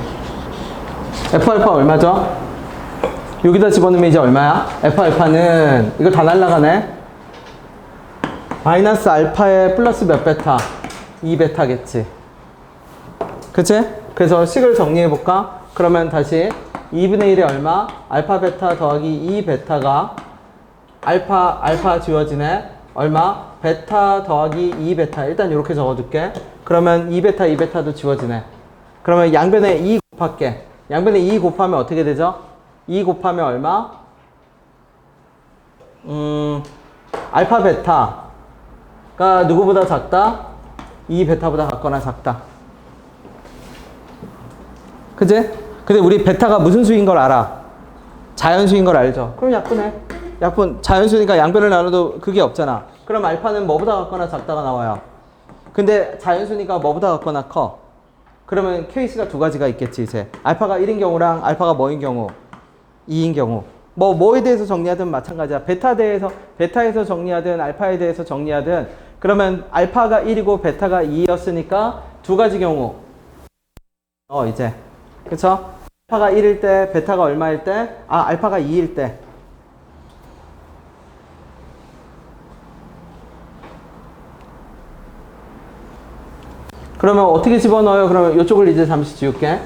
F알파 얼마죠? 여기다 집어넣으면 이제 얼마야? F알파는, 이거 다 날라가네? 마이너스 알파에 플러스 몇 베타? 2베타겠지. 그치? 그래서 식을 정리해볼까? 그러면 다시 2분의 1이 얼마? 알파 베타 더하기 2베타가 알파 지워지네? 얼마? 베타 더하기 2베타. 일단 이렇게 적어줄게. 그러면 2베타, 2베타도 지워지네. 그러면 양변에 2 곱할게. 양변에 2 곱하면 어떻게 되죠? 2 곱하면 얼마? 알파 베타가 누구보다 작다? 2베타보다 같거나 작다. 그치? 근데 우리 베타가 무슨 수인 걸 알아? 자연수인 걸 알죠? 그럼 약분해. 약분, 자연수니까 양변을 나눠도 그게 없잖아. 그럼 알파는 뭐보다 같거나 작다가 나와요. 근데 자연수니까 뭐보다 같거나 커. 그러면 케이스가 두 가지가 있겠지 이제. 알파가 1인 경우랑 알파가 뭐인 경우? 2인 경우. 뭐에 대해서 정리하든 마찬가지야. 베타에서 정리하든 알파에 대해서 정리하든 그러면 알파가 1이고 베타가 2였으니까 두 가지 경우. 이제. 그쵸? 알파가 1일 때, 베타가 얼마일 때? 알파가 2일 때. 그러면 어떻게 집어넣어요? 그러면 이쪽을 이제 잠시 지울게.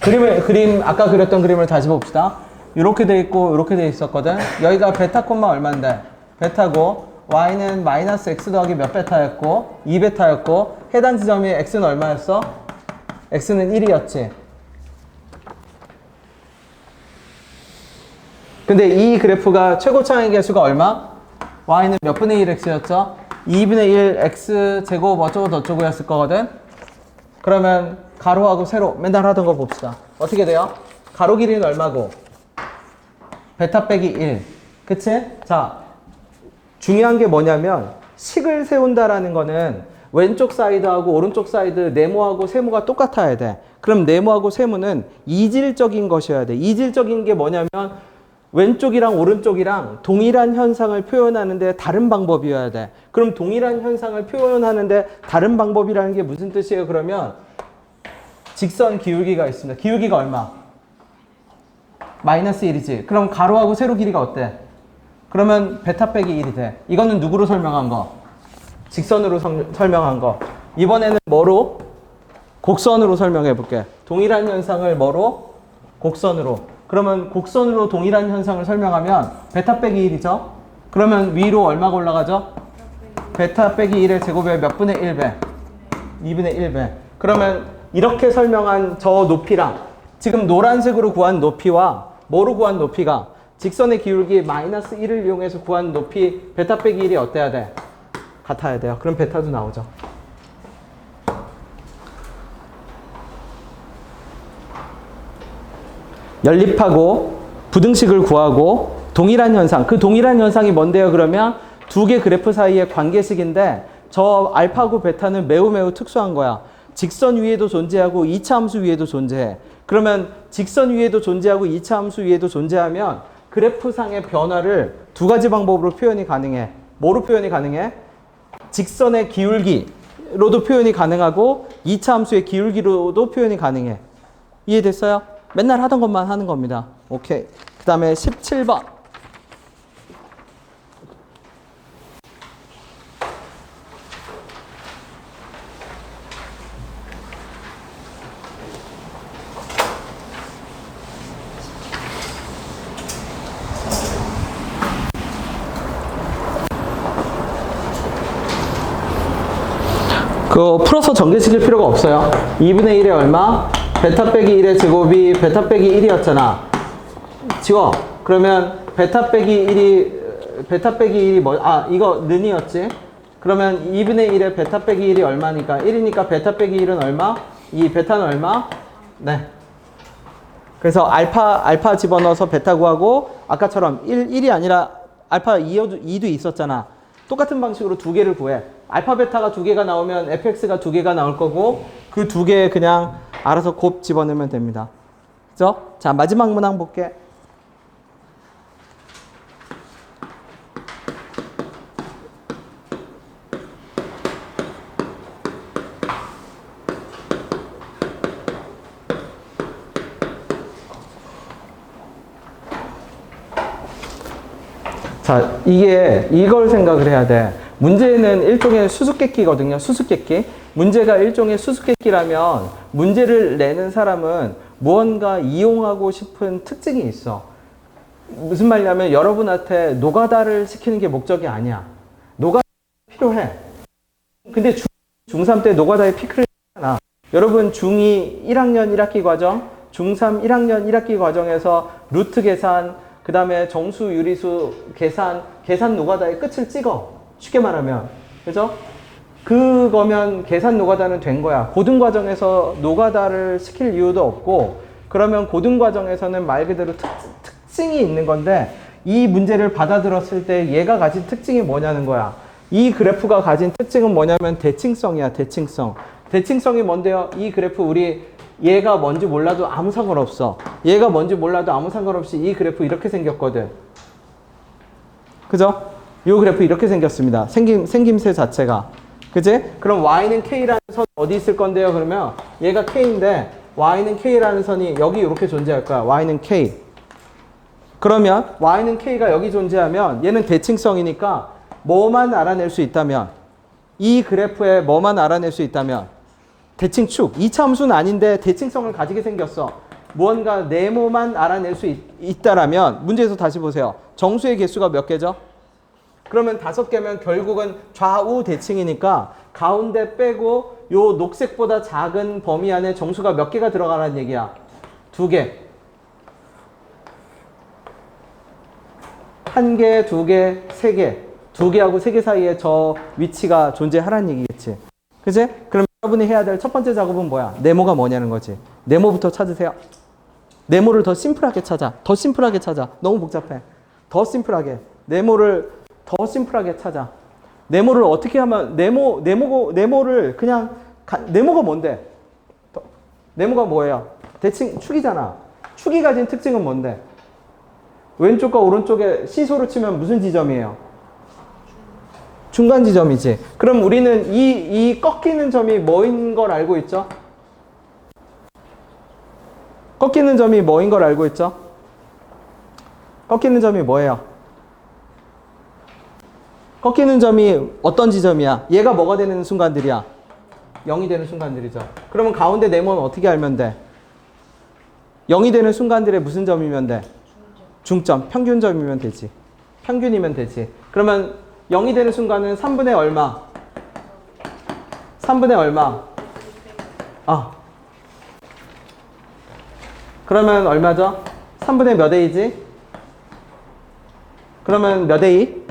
그림, 아까 그렸던 그림을 다시 봅시다. 이렇게 돼 있고, 이렇게 돼 있었거든. 여기가 베타 콤마 얼마인데? 베타고, y는 마이너스 x 더하기 몇 베타였고, 2베타였고, 해당 지점이 x는 얼마였어? x는 1이었지. 근데 이 그래프가 최고차의 개수가 얼마? y는 몇 분의 1 x였죠? 2분의 1 x 제곱 어쩌고 저쩌고 였을 거거든. 그러면 가로하고 세로 맨날 하던 거 봅시다. 어떻게 돼요? 가로 길이는 얼마고? 베타 빼기 1. 그치? 자, 중요한 게 뭐냐면 식을 세운다라는 거는 왼쪽 사이드하고 오른쪽 사이드 네모하고 세모가 똑같아야 돼. 그럼 네모하고 세모는 이질적인 것이어야 돼. 이질적인 게 뭐냐면 왼쪽이랑 오른쪽이랑 동일한 현상을 표현하는데 다른 방법이어야 돼. 그럼 동일한 현상을 표현하는데 다른 방법이라는 게 무슨 뜻이에요? 그러면 직선 기울기가 있습니다. 기울기가 얼마? 마이너스 1이지. 그럼 가로하고 세로 길이가 어때? 그러면 베타 빼기 1이 돼. 이거는 누구로 설명한 거? 직선으로 설명한 거. 이번에는 뭐로? 곡선으로 설명해 볼게. 동일한 현상을 뭐로? 곡선으로. 그러면 곡선으로 동일한 현상을 설명하면 베타 빼기 1이죠. 그러면 위로 얼마가 올라가죠? 베타 빼기 1의 제곱의 몇 분의 1배? 2분의 1배. 그러면 이렇게 설명한 저 높이랑 지금 노란색으로 구한 높이와 뭐로 구한 높이가 직선의 기울기 마이너스 1을 이용해서 구한 높이 베타 빼기 1이 어때야 돼? 같아야 돼요. 그럼 베타도 나오죠. 연립하고 부등식을 구하고 동일한 현상. 그 동일한 현상이 뭔데요? 그러면 두 개 그래프 사이의 관계식인데 저 알파고 베타는 매우 특수한 거야. 직선 위에도 존재하고 2차 함수 위에도 존재해. 그러면 직선 위에도 존재하고 2차 함수 위에도 존재하면 그래프상의 변화를 두 가지 방법으로 표현이 가능해. 뭐로 표현이 가능해? 직선의 기울기로도 표현이 가능하고 2차 함수의 기울기로도 표현이 가능해. 이해됐어요? 맨날 하던 것만 하는 겁니다. 오케이. 그 다음에 17번. 그거 풀어서 전개시킬 필요가 없어요. 2분의 1에 얼마? 베타 빼기 1의 제곱이 베타 빼기 1이었잖아. 지워. 그러면 베타 빼기 1이 뭐, 이거 는이었지? 그러면 2분의 1에 베타 빼기 1이 얼마니까? 1이니까 베타 빼기 1은 얼마? 이 베타는 얼마? 네. 그래서 알파 집어넣어서 베타 구하고 아까처럼 1이 아니라 알파 2도 있었잖아. 똑같은 방식으로 두 개를 구해. 알파 베타가 두 개가 나오면 fx가 두 개가 나올 거고 그 두 개 그냥 알아서 곱 집어넣으면 됩니다. 그죠? 자, 마지막 문항 볼게. 자, 이걸 생각을 해야 돼. 문제는 일종의 수수께끼거든요. 수수께끼. 문제가 일종의 수수께끼라면 문제를 내는 사람은 무언가 이용하고 싶은 특징이 있어. 무슨 말이냐면 여러분한테 노가다를 시키는 게 목적이 아니야. 노가다 필요해. 근데 중3 때 노가다에 피크를 하잖아. 여러분 중2 1학년 1학기 과정, 중3 1학년 1학기 과정에서 루트 계산, 그 다음에 정수, 유리수, 계산 노가다의 끝을 찍어. 쉽게 말하면. 그죠? 그거면 계산 노가다는 된 거야. 고등 과정에서 노가다를 시킬 이유도 없고, 그러면 고등 과정에서는 말 그대로 특징이 있는 건데, 이 문제를 받아들었을 때 얘가 가진 특징이 뭐냐는 거야. 이 그래프가 가진 특징은 뭐냐면 대칭성이야, 대칭성. 대칭성이 뭔데요? 이 그래프 우리 얘가 뭔지 몰라도 아무 상관없어. 얘가 뭔지 몰라도 아무 상관없이 이 그래프 이렇게 생겼거든. 그죠? 이 그래프 이렇게 생겼습니다. 생김새 자체가. 그지? 그럼 y는 k라는 선 어디 있을 건데요? 그러면 얘가 k인데 y는 k라는 선이 여기 이렇게 존재할 거야. y는 k. 그러면 y는 k가 여기 존재하면 얘는 대칭성이니까 뭐만 알아낼 수 있다면, 이 그래프에 뭐만 알아낼 수 있다면 대칭축, 2차 함수는 아닌데 대칭성을 가지게 생겼어. 무언가 네모만 알아낼 수 있다라면 문제에서 다시 보세요. 정수의 개수가 몇 개죠? 그러면 5개면 결국은 좌우 대칭이니까 가운데 빼고 요 녹색보다 작은 범위 안에 정수가 몇 개가 들어가라는 얘기야? 2개. 1개, 2개, 3개. 2개하고 3개 사이에 저 위치가 존재하라는 얘기겠지. 그치? 그럼 여러분이 해야 될 첫 번째 작업은 뭐야? 네모가 뭐냐는 거지. 네모부터 찾으세요. 네모를 더 심플하게 찾아. 더 심플하게 찾아. 너무 복잡해. 더 심플하게. 네모를 더 심플하게 찾아. 네모를 어떻게 하면, 네모를 그냥, 네모가 뭔데? 네모가 뭐예요? 대칭, 축이잖아. 축이 가진 특징은 뭔데? 왼쪽과 오른쪽에 시소로 치면 무슨 지점이에요? 중간 지점이지. 그럼 우리는 이 꺾이는 점이 뭐인 걸 알고 있죠? 꺾이는 점이 뭐인 걸 알고 있죠? 꺾이는 점이 뭐예요? 꺾이는 점이 어떤 지점이야? 얘가 뭐가 되는 순간들이야? 0이 되는 순간들이죠. 그러면 가운데 네모는 어떻게 알면 돼? 0이 되는 순간들의 무슨 점이면 돼? 중점, 평균점이면 되지. 평균이면 되지. 그러면 0이 되는 순간은 3분의 얼마? 3분의 얼마? 그러면 얼마죠? 3분의 몇 A지? 그러면 몇 A?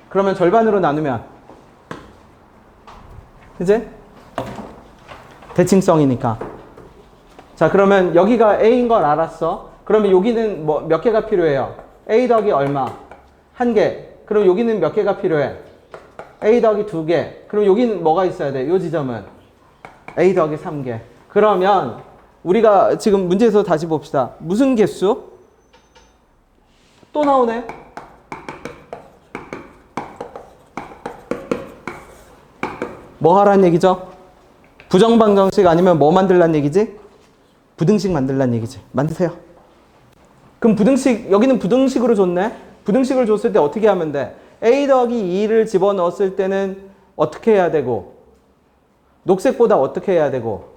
그러면 절반으로 나누면 그지? 대칭성이니까. 자, 그러면 여기가 A인 걸 알았어. 그러면 여기는 뭐 몇 개가 필요해요? A 더하기 얼마? 1개. 그럼 여기는 몇 개가 필요해? A 더하기 2개. 그럼 여기는 뭐가 있어야 돼? 이 지점은 A 더하기 3개. 그러면 우리가 지금 문제에서 다시 봅시다. 무슨 개수? 또 나오네. 뭐 하라는 얘기죠? 부정방정식 아니면 뭐 만들란 얘기지? 부등식 만들란 얘기지. 만드세요. 그럼 부등식, 여기는 부등식으로 줬네? 부등식을 줬을 때 어떻게 하면 돼? A 더하기 2를 집어넣었을 때는 어떻게 해야 되고, 녹색보다 어떻게 해야 되고,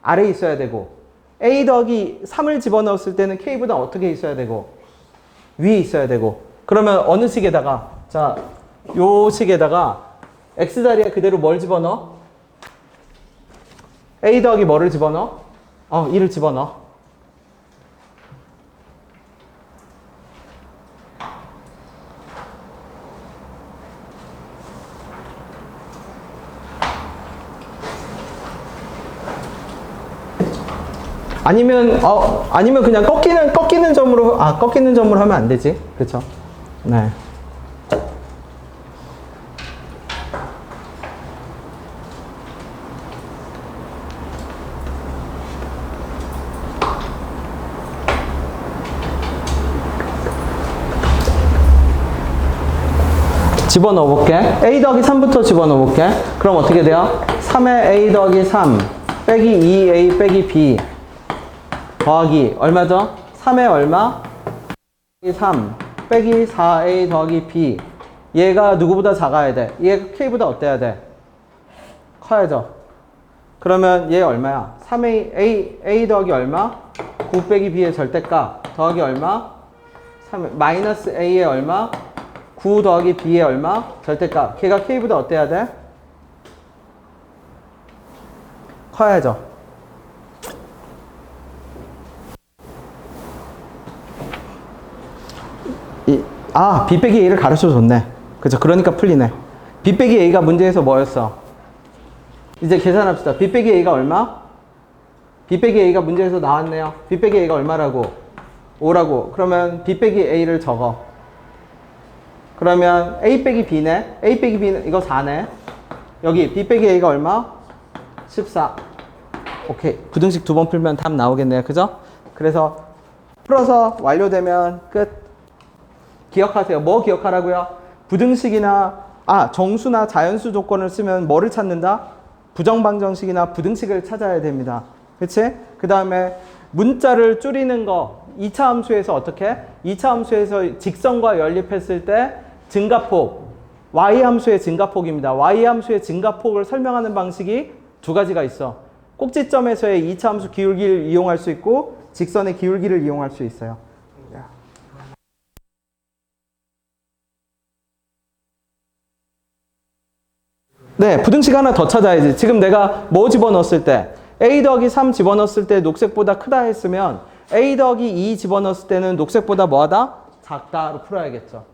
아래에 있어야 되고, A 더하기 3을 집어넣었을 때는 K보다 어떻게 있어야 되고, 위에 있어야 되고. 그러면 어느 식에다가, 자, 요 식에다가 X자리에 그대로 뭘 집어넣어? A 더하기 뭐를 집어넣어? 2를 집어넣어. 아니면 그냥 꺾이는 점으로, 꺾이는 점으로 하면 안 되지. 그쵸? 네. 집어넣어 볼게. A 더하기 3부터 집어넣어 볼게. 그럼 어떻게 돼요? 3의 A 더하기 3 빼기 2A 빼기 B 더하기 얼마죠? 3의 얼마? 3 빼기 4A 더하기 B. 얘가 누구보다 작아야 돼? 얘가 K보다 어때야 돼? 커야죠. 그러면 얘 얼마야? 3A A 더하기 얼마? 9 빼기 B의 절대값 더하기 얼마? 3 마이너스 A의 얼마? 9 더하기 B의 얼마? 절대값. 걔가 K보다 어때야 돼? 커야죠. B 빼기 A를 가르쳐 줬네. 그죠? 그러니까 풀리네. B 빼기 A가 문제에서 뭐였어? 이제 계산합시다. B 빼기 A가 얼마? B 빼기 A가 문제에서 나왔네요. B 빼기 A가 얼마라고? 5라고. 그러면 B 빼기 A를 적어. 그러면 A 빼기 B네. A 빼기 B는 이거 4네. 여기 B 빼기 A가 얼마? 14. 오케이. 부등식 2번 풀면 답 나오겠네요. 그죠? 그래서 풀어서 완료되면 끝. 기억하세요. 뭐 기억하라고요? 부등식이나 정수나 자연수 조건을 쓰면 뭐를 찾는다? 부정방정식이나 부등식을 찾아야 됩니다. 그치? 그 다음에 문자를 줄이는 거 2차 함수에서 어떻게? 2차 함수에서 직선과 연립했을 때 증가폭, y함수의 증가폭입니다. y함수의 증가폭을 설명하는 방식이 두 가지가 있어. 꼭지점에서의 2차 함수 기울기를 이용할 수 있고 직선의 기울기를 이용할 수 있어요. 네, 부등식 하나 더 찾아야지. 지금 내가 뭐 집어넣었을 때 A 더하기 3 집어넣었을 때 녹색보다 크다 했으면 A 더하기 2 집어넣었을 때는 녹색보다 뭐하다? 작다로 풀어야겠죠.